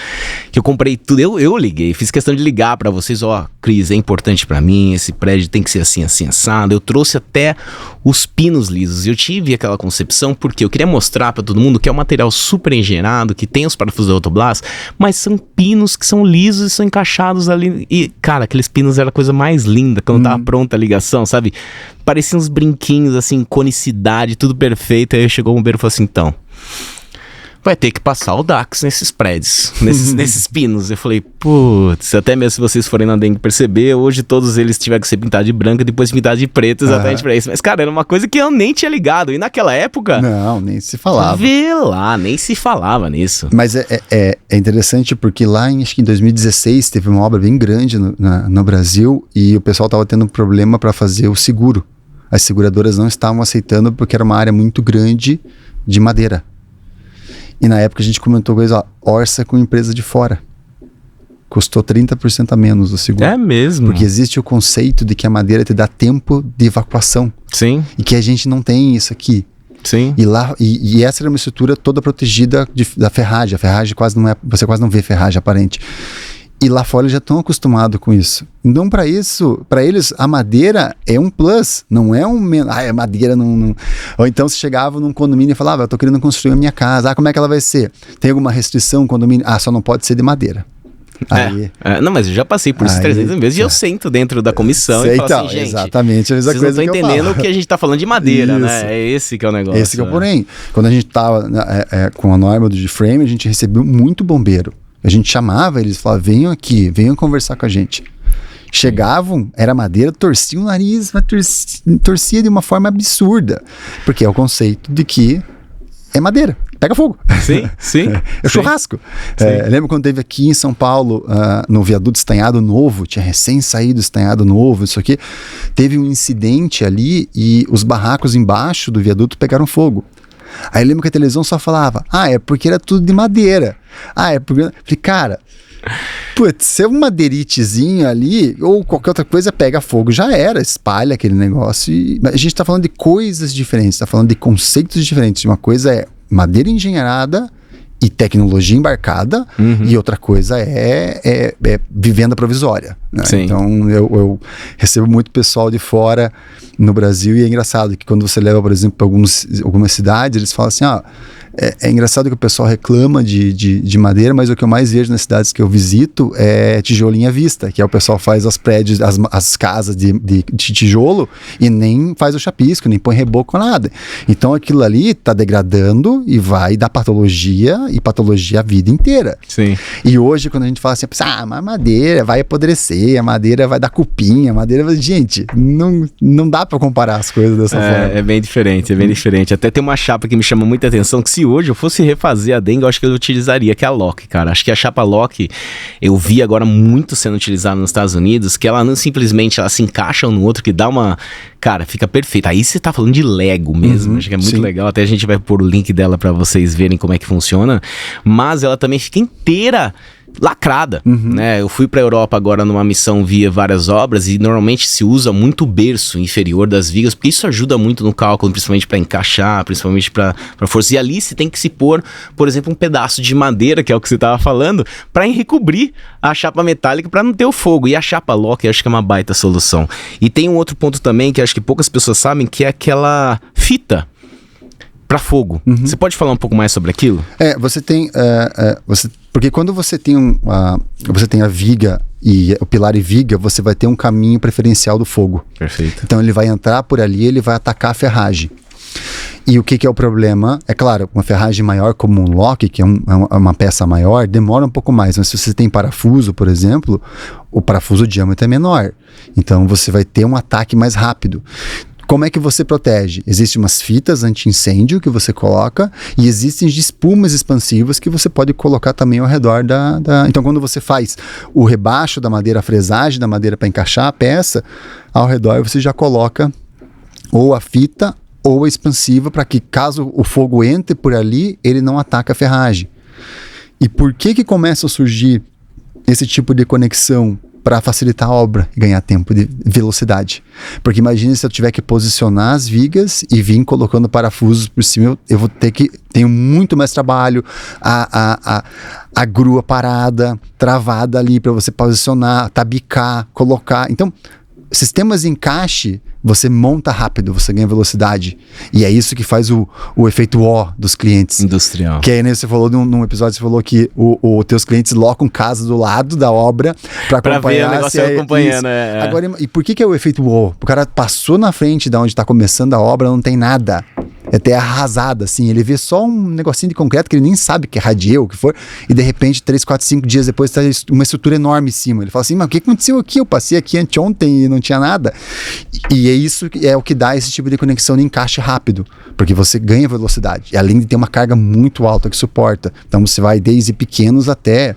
que eu comprei tudo, eu liguei, fiz questão de ligar pra vocês, Cris, é importante pra mim, esse prédio tem que ser assim, assim, assado. Eu trouxe até os pinos lisos. Eu tive aquela concepção porque eu queria mostrar pra todo mundo que é um material super engenhado, que tem os parafusos da Rotoblas, mas são pinos que são lisos e são encaixados ali. E, cara, aqueles pinos eram a coisa mais linda, quando tava pronta a ligação, sabe? Pareciam uns brinquinhos, assim, conicidade, tudo perfeito. Aí chegou o bombeiro e falou assim, então, vai ter que passar o Dax nesses prédios, nesses pinos. Eu falei, putz, até mesmo se vocês forem na Dengue perceber, hoje todos eles tiveram que ser pintados de branco e depois pintados de preto, exatamente pra isso. Mas, cara, era uma coisa que eu nem tinha ligado. E naquela época... Não, nem se falava. Vê lá, nem se falava nisso. Mas é interessante porque lá, acho que em 2016, teve uma obra bem grande no Brasil e o pessoal tava tendo um problema para fazer o seguro. As seguradoras não estavam aceitando porque era uma área muito grande de madeira. E na época a gente comentou coisa, orça com empresa de fora. Custou 30% a menos o seguro. É mesmo? Porque existe o conceito de que a madeira te dá tempo de evacuação. Sim. E que a gente não tem isso aqui. Sim. E essa era uma estrutura toda protegida da ferragem. A ferragem você quase não vê ferragem aparente. E lá fora eles já estão acostumados com isso. Então, para eles, a madeira é um plus, não é a madeira não... Ou então, se chegava num condomínio e falava, eu tô querendo construir a minha casa, como é que ela vai ser? Tem alguma restrição no condomínio? Só não pode ser de madeira. Não, mas eu já passei por isso 300 vezes e eu sento dentro da comissão e falo assim, gente, exatamente a mesma coisa vocês não estão entendendo que a gente tá falando de madeira, né? É esse que é o negócio. Esse que é o porém. Quando a gente tava com a norma do G-Frame, a gente recebeu muito bombeiro. A gente chamava eles, falava, venham aqui, venham conversar com a gente. Chegavam, era madeira, torcia o nariz, mas torcia de uma forma absurda. Porque é o conceito de que é madeira, pega fogo. Sim, sim. É churrasco. Lembro quando teve aqui em São Paulo, no viaduto Estanhado Novo, tinha recém saído Estanhado Novo, isso aqui. Teve um incidente ali e os barracos embaixo do viaduto pegaram fogo. Aí eu lembro que a televisão só falava, é porque era tudo de madeira. É porque... Falei, cara, putz, se é um madeiritezinho ali, ou qualquer outra coisa, pega fogo, já era, espalha aquele negócio. A gente tá falando de coisas diferentes, tá falando de conceitos diferentes. Uma coisa é madeira engenhada e tecnologia embarcada, e outra coisa é vivenda provisória. Né? Então eu recebo muito pessoal de fora no Brasil e é engraçado que quando você leva, por exemplo, para algumas cidades, eles falam assim, é engraçado que o pessoal reclama de madeira, mas o que eu mais vejo nas cidades que eu visito é tijolinho à vista, que é o pessoal faz os prédios, as casas de tijolo e nem faz o chapisco, nem põe reboco, nada. Então aquilo ali está degradando e vai dar patologia a vida inteira. Sim. E hoje quando a gente fala assim, mas a madeira vai apodrecer, a madeira vai dar cupim, a madeira vai... Gente, não dá para comparar as coisas dessa forma. É bem diferente, é bem diferente. Até tem uma chapa que me chama muita atenção, que se hoje eu fosse refazer a Dengue, eu acho que eu utilizaria, que é a Lock, cara. Acho que a chapa Lock, eu vi agora muito sendo utilizada nos Estados Unidos, que ela não simplesmente, ela se encaixa um no outro, que dá uma... Cara, fica perfeita. Aí você tá falando de Lego mesmo, acho que é muito legal. Até a gente vai pôr o link dela pra vocês verem como é que funciona. Mas ela também fica inteira lacrada, né? Eu fui pra Europa agora numa missão via várias obras e normalmente se usa muito o berço inferior das vigas, porque isso ajuda muito no cálculo, principalmente para encaixar, principalmente para força. E ali se tem que se pôr, por exemplo, um pedaço de madeira, que é o que você tava falando, para recobrir a chapa metálica para não ter o fogo. E a chapa Lock, eu acho que é uma baita solução. E tem um outro ponto também que acho que poucas pessoas sabem, que é aquela fita para fogo. Você pode falar um pouco mais sobre aquilo? Você tem... porque quando você tem a viga e o pilar e viga, você vai ter um caminho preferencial do fogo. Perfeito. Então ele vai entrar por ali, ele vai atacar a ferragem. E o que é o problema? É claro, uma ferragem maior como um lock, que é uma peça maior, demora um pouco mais. Mas se você tem parafuso, por exemplo, o parafuso, o diâmetro é menor. Então você vai ter um ataque mais rápido. Como é que você protege? Existem umas fitas anti-incêndio que você coloca e existem espumas expansivas que você pode colocar também ao redor Então, quando você faz o rebaixo da madeira, a fresagem da madeira para encaixar a peça, ao redor você já coloca ou a fita ou a expansiva para que, caso o fogo entre por ali, ele não ataque a ferragem. E por que começa a surgir esse tipo de conexão para facilitar a obra e ganhar tempo de velocidade. Porque imagine se eu tiver que posicionar as vigas e vir colocando parafusos por cima, eu vou ter que... Tenho muito mais trabalho, a grua parada, travada ali para você posicionar, tabicar, colocar. Então, sistemas de encaixe, você monta rápido, você ganha velocidade. E é isso que faz o efeito O dos clientes. Industrial. Que aí, né, você falou num episódio, você falou que os teus clientes locam casa do lado da obra para acompanhar. Ver o negócio acompanhando. Agora, e por que é o efeito O? O cara passou na frente de onde está começando a obra, não tem nada. É terra arrasada, assim. Ele vê só um negocinho de concreto que ele nem sabe que é radieu, o que for, e de repente, 3, 4, 5 dias depois, tá uma estrutura enorme em cima. Ele fala assim, mas o que aconteceu aqui? Eu passei aqui anteontem e não tinha nada. E é isso que é o que dá esse tipo de conexão de encaixe rápido, porque você ganha velocidade, e além de ter uma carga muito alta que suporta. Então você vai desde pequenos até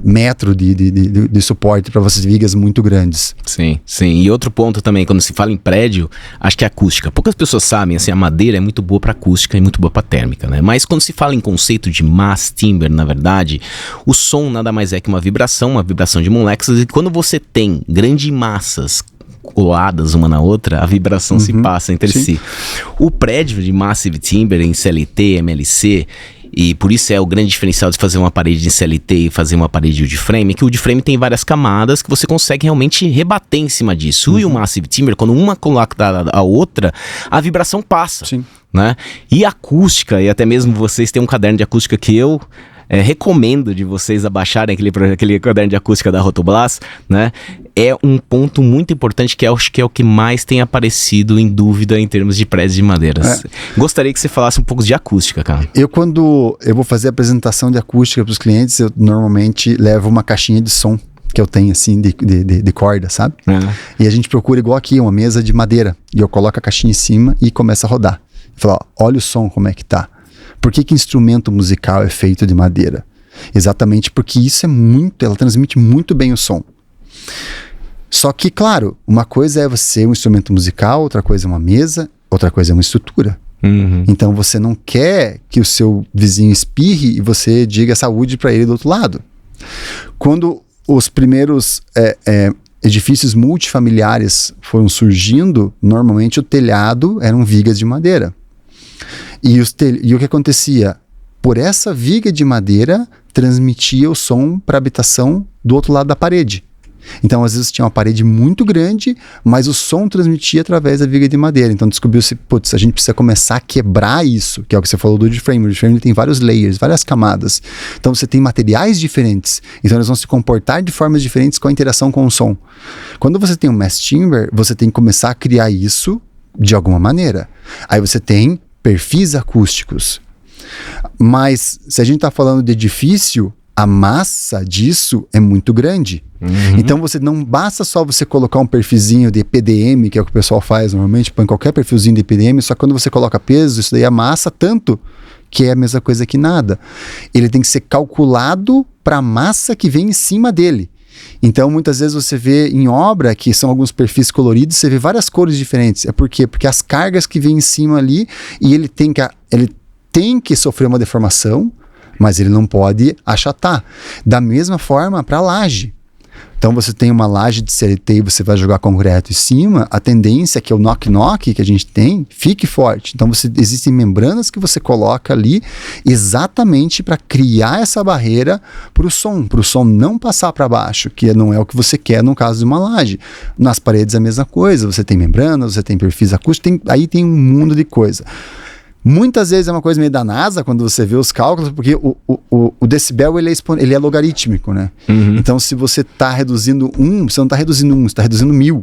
metro de suporte para essas vigas muito grandes. Sim, sim. E outro ponto também, quando se fala em prédio, acho que é acústica. Poucas pessoas sabem, assim, a madeira é muito boa para acústica e muito boa para térmica, né? Mas quando se fala em conceito de mass timber, na verdade, o som nada mais é que uma vibração de moléculas, e quando você tem grandes massas coladas uma na outra, a vibração se passa entre si. O prédio de Massive Timber em CLT, MLC, e por isso é o grande diferencial de fazer uma parede de CLT e fazer uma parede de wood frame, é que o wood frame tem várias camadas que você consegue realmente rebater em cima disso. E o Massive Timber, quando uma coloca a outra, a vibração passa. Sim. Né? E a acústica, e até mesmo vocês têm um caderno de acústica que eu recomendo de vocês abaixarem aquele caderno de acústica da Rotoblas, né? É um ponto muito importante que acho que é o que mais tem aparecido em dúvida em termos de prédios de madeiras. Gostaria que você falasse um pouco de acústica, cara. Quando eu vou fazer a apresentação de acústica para os clientes, eu normalmente levo uma caixinha de som que eu tenho assim de corda, sabe? E a gente procura igual aqui, uma mesa de madeira, e eu coloco a caixinha em cima e começo a rodar. Falo, olha o som como é que tá. Por que instrumento musical é feito de madeira? Exatamente porque isso ela transmite muito bem o som. Só que, claro, uma coisa é você um instrumento musical, outra coisa é uma mesa, outra coisa é uma estrutura. Então você não quer que o seu vizinho espirre e você diga saúde para ele do outro lado. Quando os primeiros edifícios multifamiliares foram surgindo, normalmente o telhado eram vigas de madeira. E o que acontecia? Por essa viga de madeira, transmitia o som para a habitação do outro lado da parede. Então, às vezes, tinha uma parede muito grande, mas o som transmitia através da viga de madeira. Então, descobriu-se, a gente precisa começar a quebrar isso, que é o que você falou do wood frame. O wood frame tem vários layers, várias camadas. Então, você tem materiais diferentes. Então, eles vão se comportar de formas diferentes com a interação com o som. Quando você tem um mass timber, você tem que começar a criar isso de alguma maneira. Aí você tem perfis acústicos. Mas, se a gente está falando de edifício, a massa disso é muito grande. Então não basta só você colocar um perfilzinho de EPDM, que é o que o pessoal faz normalmente, põe qualquer perfilzinho de EPDM, só que quando você coloca peso, isso daí amassa tanto que é a mesma coisa que nada. Ele tem que ser calculado para a massa que vem em cima dele. Então, muitas vezes você vê em obra, que são alguns perfis coloridos, você vê várias cores diferentes. É por quê? Porque as cargas que vêm em cima ali, e ele tem que sofrer uma deformação, mas ele não pode achatar. Da mesma forma para a laje. Então você tem uma laje de CLT e você vai jogar concreto em cima, a tendência é que o knock-knock que a gente tem fique forte. Então existem membranas que você coloca ali exatamente para criar essa barreira para o som não passar para baixo, que não é o que você quer no caso de uma laje. Nas paredes é a mesma coisa, você tem membranas, você tem perfis acústicos, aí tem um mundo de coisa. Muitas vezes é uma coisa meio da NASA, quando você vê os cálculos, porque o decibel ele é logarítmico, né? Então, se você está reduzindo você não está reduzindo você está reduzindo 1000.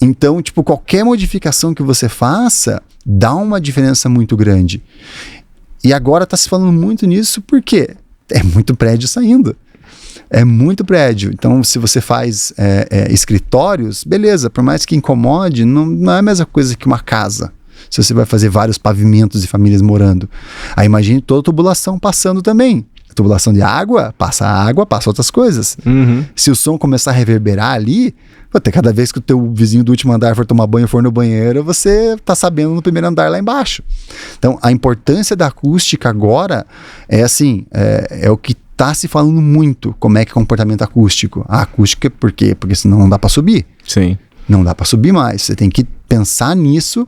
Então, qualquer modificação que você faça, dá uma diferença muito grande. E agora está se falando muito nisso, porque é muito prédio saindo. É muito prédio. Então, se você faz escritórios, beleza, por mais que incomode, não é a mesma coisa que uma casa. Se você vai fazer vários pavimentos de famílias morando. Aí imagine toda a tubulação passando também. A tubulação de água, passa outras coisas. Se o som começar a reverberar ali, até cada vez que o teu vizinho do último andar for tomar banho, for no banheiro, você tá sabendo no primeiro andar lá embaixo. Então, a importância da acústica agora é assim, é o que tá se falando muito como é que é comportamento acústico. A acústica, por quê? Porque senão não dá para subir. Sim. Não dá para subir mais. Você tem que pensar nisso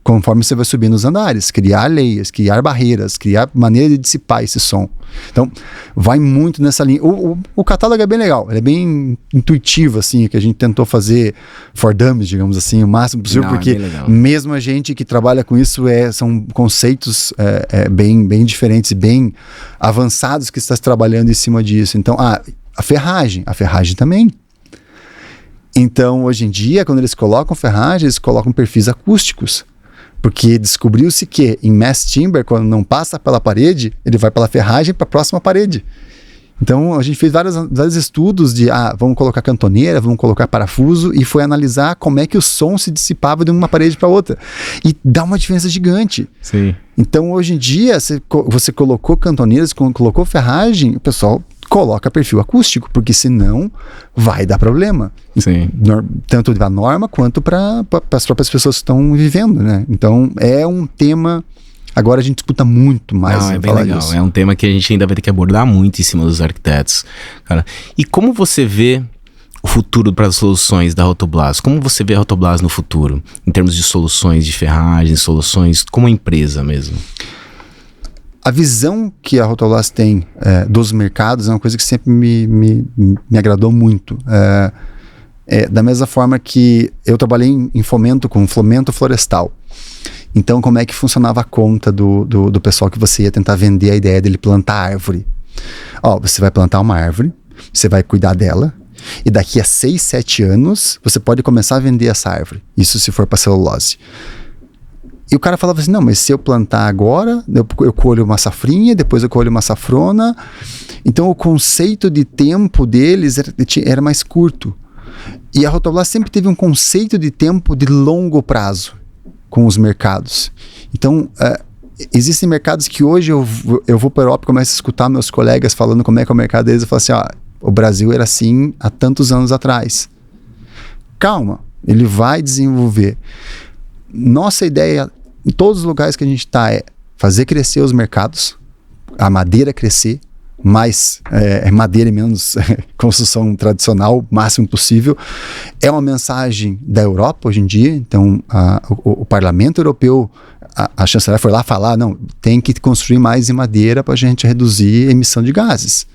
conforme você vai subir nos andares, criar leias, criar barreiras, criar maneira de dissipar esse som. Então, vai muito nessa linha. O catálogo é bem legal, ele é bem intuitivo, assim, que a gente tentou fazer for dummies, digamos assim, o máximo possível, porque mesmo a gente que trabalha com isso, são conceitos bem diferentes e bem avançados que está trabalhando em cima disso. Então, a ferragem também. Então, hoje em dia, quando eles colocam ferragem, eles colocam perfis acústicos. Porque descobriu-se que em mass timber, quando não passa pela parede, ele vai pela ferragem para a próxima parede. Então a gente fez vários estudos de vamos colocar cantoneira, vamos colocar parafuso, e foi analisar como é que o som se dissipava de uma parede para outra. E dá uma diferença gigante. Sim. Então hoje em dia, você colocou cantoneiras, colocou ferragem, o pessoal coloca perfil acústico, porque senão vai dar problema. Sim. Tanto da norma quanto para as próprias pessoas que estão vivendo, né? Então é um tema. Agora a gente escuta muito mais. É bem legal. Disso. É um tema que a gente ainda vai ter que abordar muito em cima dos arquitetos, cara. E como você vê o futuro para as soluções da Rotoblas? Como você vê a Rotoblas no futuro, em termos de soluções de ferragens, soluções como empresa mesmo? A visão que a Rotoblas tem dos mercados é uma coisa que sempre me agradou muito. Da mesma forma que eu trabalhei em fomento florestal. Então, como é que funcionava a conta do pessoal que você ia tentar vender a ideia dele plantar árvore? Você vai plantar uma árvore, você vai cuidar dela, e daqui a 6, 7 anos, você pode começar a vender essa árvore. Isso se for para celulose. E o cara falava assim, não, mas se eu plantar agora, eu colho uma safrinha, depois eu colho uma safrona. Então o conceito de tempo deles era mais curto. E a Rotoblas sempre teve um conceito de tempo de longo prazo com os mercados. Então, existem mercados que hoje eu vou para a Europa e começo a escutar meus colegas falando como é que é o mercado deles. Eu falo assim, o Brasil era assim há tantos anos atrás. Calma, ele vai desenvolver. Nossa ideia em todos os lugares que a gente está é fazer crescer os mercados, a madeira crescer, mais madeira e menos construção tradicional, o máximo possível. É uma mensagem da Europa hoje em dia, então o Parlamento Europeu, a chanceler foi lá falar, não, tem que construir mais em madeira para a gente reduzir a emissão de gases.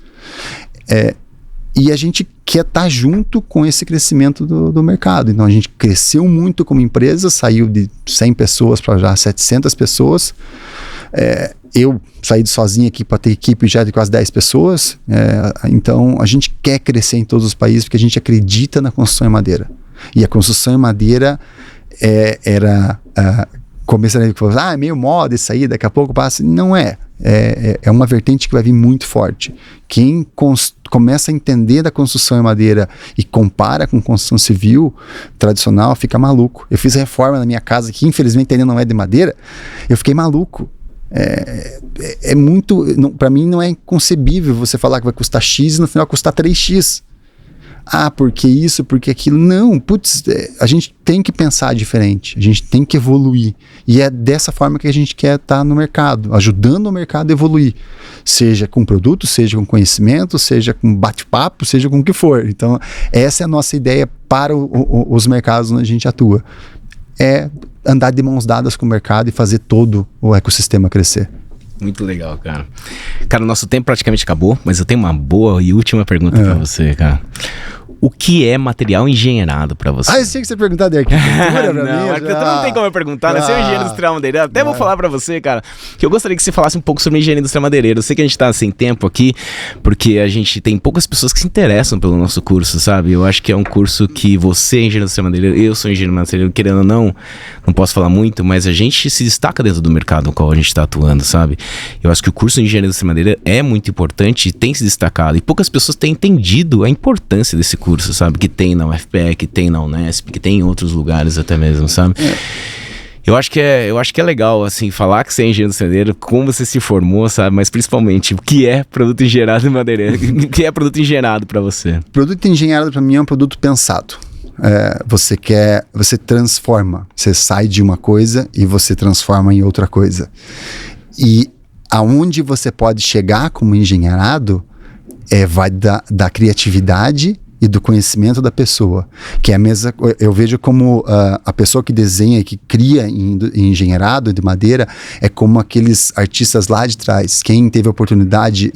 E a gente quer estar junto com esse crescimento do mercado. Então a gente cresceu muito como empresa, saiu de 100 pessoas para já 700 pessoas. Eu saí sozinho aqui para ter equipe já de quase 10 pessoas. Então a gente quer crescer em todos os países porque a gente acredita na construção em madeira. E a construção em madeira começando a falar, é meio moda isso aí, daqui a pouco passa. Não é. É uma vertente que vai vir muito forte. Quem começa a entender da construção em madeira e compara com construção civil tradicional, fica maluco. Eu fiz reforma na minha casa, que infelizmente ainda não é de madeira, eu fiquei maluco. É muito, para mim não é inconcebível você falar que vai custar X e no final custar 3X. Porque isso, porque aquilo. Não, a gente tem que pensar diferente, a gente tem que evoluir. E é dessa forma que a gente quer estar no mercado, ajudando o mercado a evoluir. Seja com produto, seja com conhecimento, seja com bate-papo, seja com o que for. Então, essa é a nossa ideia para os mercados onde a gente atua. É andar de mãos dadas com o mercado e fazer todo o ecossistema crescer. Muito legal, cara. Cara, o nosso tempo praticamente acabou, mas eu tenho uma boa e última pergunta pra você, cara. O que é material engenheirado pra você? Eu sei que você perguntar de arquitetura pra mim. Não, arquitetura não tem como eu perguntar, né? Você é um engenheiro industrial madeireiro. Até vou falar pra você, cara, que eu gostaria que você falasse um pouco sobre engenharia industrial madeireira. Eu sei que a gente tá sem tempo aqui, porque a gente tem poucas pessoas que se interessam pelo nosso curso, sabe? Eu acho que é um curso que você é engenheiro industrial madeireiro, eu sou engenheiro madeireiro, querendo ou não posso falar muito, mas a gente se destaca dentro do mercado no qual a gente tá atuando, sabe? Eu acho que o curso de engenharia industrial madeireira é muito importante e tem se destacado. E poucas pessoas têm entendido a importância desse curso, sabe? Que tem na UFPE, que tem na Unesp, que tem em outros lugares até mesmo, sabe? Eu acho que é legal, assim, falar que você é engenheiro madeireiro, como você se formou, sabe? Mas principalmente, o que é produto engenheirado em madeira? O que é produto engenheirado para você? Produto engenheirado para mim é um produto pensado. Você transforma, você sai de uma coisa e você transforma em outra coisa. E aonde você pode chegar como engenheirado vai da criatividade e do conhecimento da pessoa, que é a mesma. Eu vejo como a pessoa que desenha, que cria em engenheirado de madeira, é como aqueles artistas lá de trás. Quem teve a oportunidade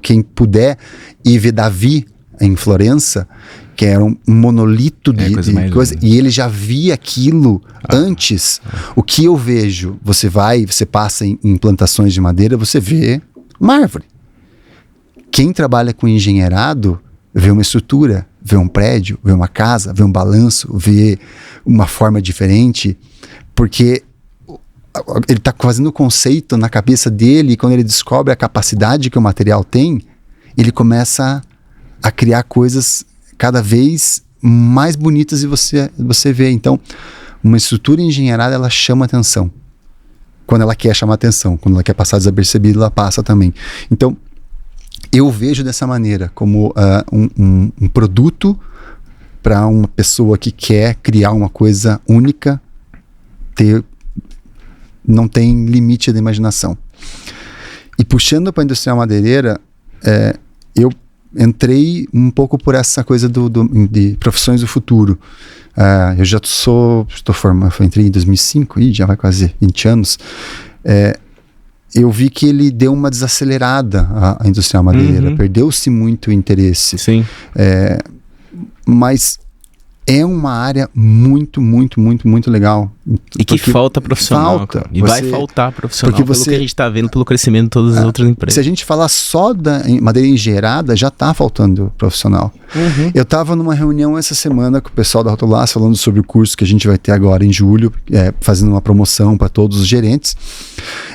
quem puder ir ver Davi em Florença, que era um monolito de coisa, e ele já via aquilo antes. O que eu vejo, você passa em plantações de madeira, você vê uma árvore. Quem trabalha com engenheirado vê uma estrutura, vê um prédio, vê uma casa, vê um balanço, vê uma forma diferente, porque ele está fazendo o conceito na cabeça dele, e quando ele descobre a capacidade que o material tem, ele começa a criar coisas cada vez mais bonitas, e você vê. Então, uma estrutura engenheirada, ela chama atenção. Quando ela quer chamar atenção, quando ela quer passar desapercebida, ela passa também. Então, eu vejo dessa maneira, como um produto para uma pessoa que quer criar uma coisa única, não tem limite da imaginação. E puxando para a industrial madeireira, eu entrei um pouco por essa coisa de profissões do futuro. Eu já estou formado, eu entrei em 2005, já vai quase 20 anos. Eu vi que ele deu uma desacelerada a industrial madeireira, perdeu-se muito o interesse. Sim. Mas é uma área muito, muito, muito, muito legal. E que falta profissional. E vai faltar profissional, pelo que a gente está vendo, pelo crescimento de todas as outras empresas. Se a gente falar só da madeira engenheirada, já está faltando profissional. Eu estava numa reunião essa semana com o pessoal da Rotoblas, falando sobre o curso que a gente vai ter agora em julho, fazendo uma promoção para todos os gerentes.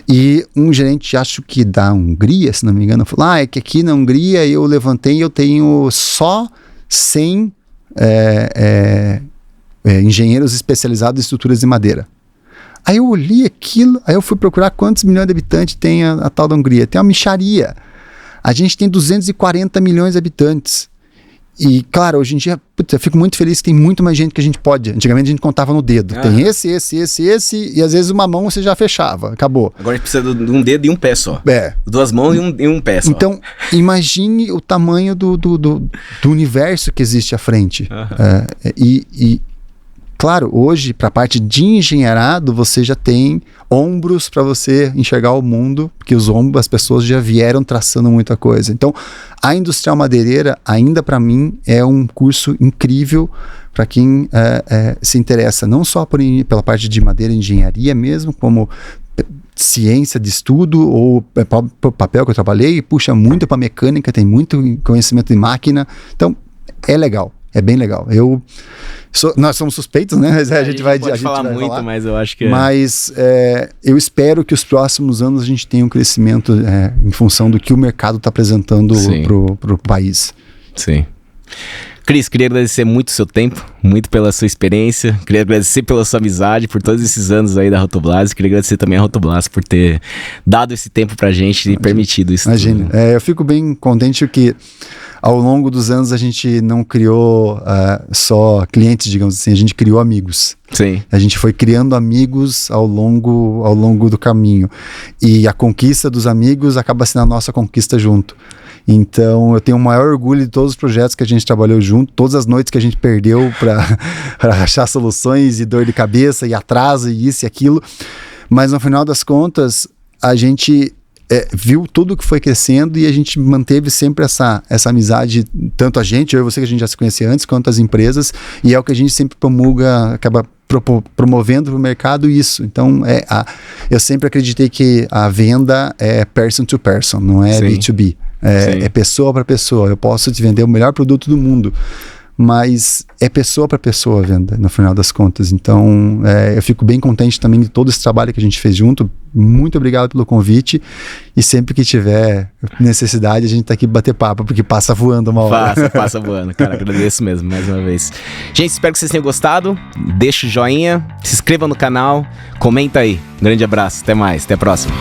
E um gerente, acho que da Hungria, se não me engano, falou: é que aqui na Hungria eu levantei, eu tenho só 100 engenheiros especializados em estruturas de madeira. Aí eu olhei aquilo, aí eu fui procurar quantos milhões de habitantes tem a tal da Hungria. Tem uma mixaria. A gente tem 240 milhões de habitantes. E, claro, hoje em dia, eu fico muito feliz que tem muito mais gente que a gente pode. Antigamente a gente contava no dedo. Tem esse, e às vezes uma mão você já fechava, acabou. Agora a gente precisa de um dedo e um pé só. 2 mãos e um pé só. Então, imagine o tamanho do universo que existe à frente. Claro, hoje, para a parte de engenheirado, você já tem ombros para você enxergar o mundo, porque os ombros, as pessoas já vieram traçando muita coisa. Então, a industrial madeireira, ainda para mim, é um curso incrível para quem se interessa, não só pela parte de madeira e engenharia mesmo, como ciência de estudo, ou papel que eu trabalhei, puxa muito para mecânica, tem muito conhecimento de máquina. Então, é legal. É bem legal. Nós somos suspeitos, né? Mas a gente vai falar muito, mas eu acho que... Mas eu espero que os próximos anos a gente tenha um crescimento em função do que o mercado está apresentando pro país. Sim. Cris, queria agradecer muito o seu tempo, muito pela sua experiência, queria agradecer pela sua amizade, por todos esses anos aí da Rotoblas, queria agradecer também a Rotoblas por ter dado esse tempo pra gente e permitido isso. Imagina, eu fico bem contente que ao longo dos anos a gente não criou só clientes, digamos assim, a gente criou amigos. Sim. A gente foi criando amigos ao longo do caminho, e a conquista dos amigos acaba sendo a nossa conquista junto. Então, eu tenho o maior orgulho de todos os projetos que a gente trabalhou junto, todas as noites que a gente perdeu para achar soluções, e dor de cabeça, e atraso, e isso e aquilo. Mas, no final das contas, a gente viu tudo que foi crescendo, e a gente manteve sempre essa amizade, tanto a gente, eu e você, que a gente já se conhecia antes, quanto as empresas, e é o que a gente sempre promulga, acaba promovendo para o mercado isso. Então, eu sempre acreditei que a venda é person to person, não é B2B. É pessoa para pessoa. Eu posso te vender o melhor produto do mundo, mas é pessoa para pessoa a venda, no final das contas. Então, eu fico bem contente também de todo esse trabalho que a gente fez junto. Muito obrigado pelo convite, e sempre que tiver necessidade, a gente tá aqui bater papo, porque passa voando uma hora. Passa voando, cara, agradeço mesmo, mais uma vez. Gente, espero que vocês tenham gostado, deixa o joinha, se inscreva no canal, comenta aí. Um grande abraço, até mais, até a próxima.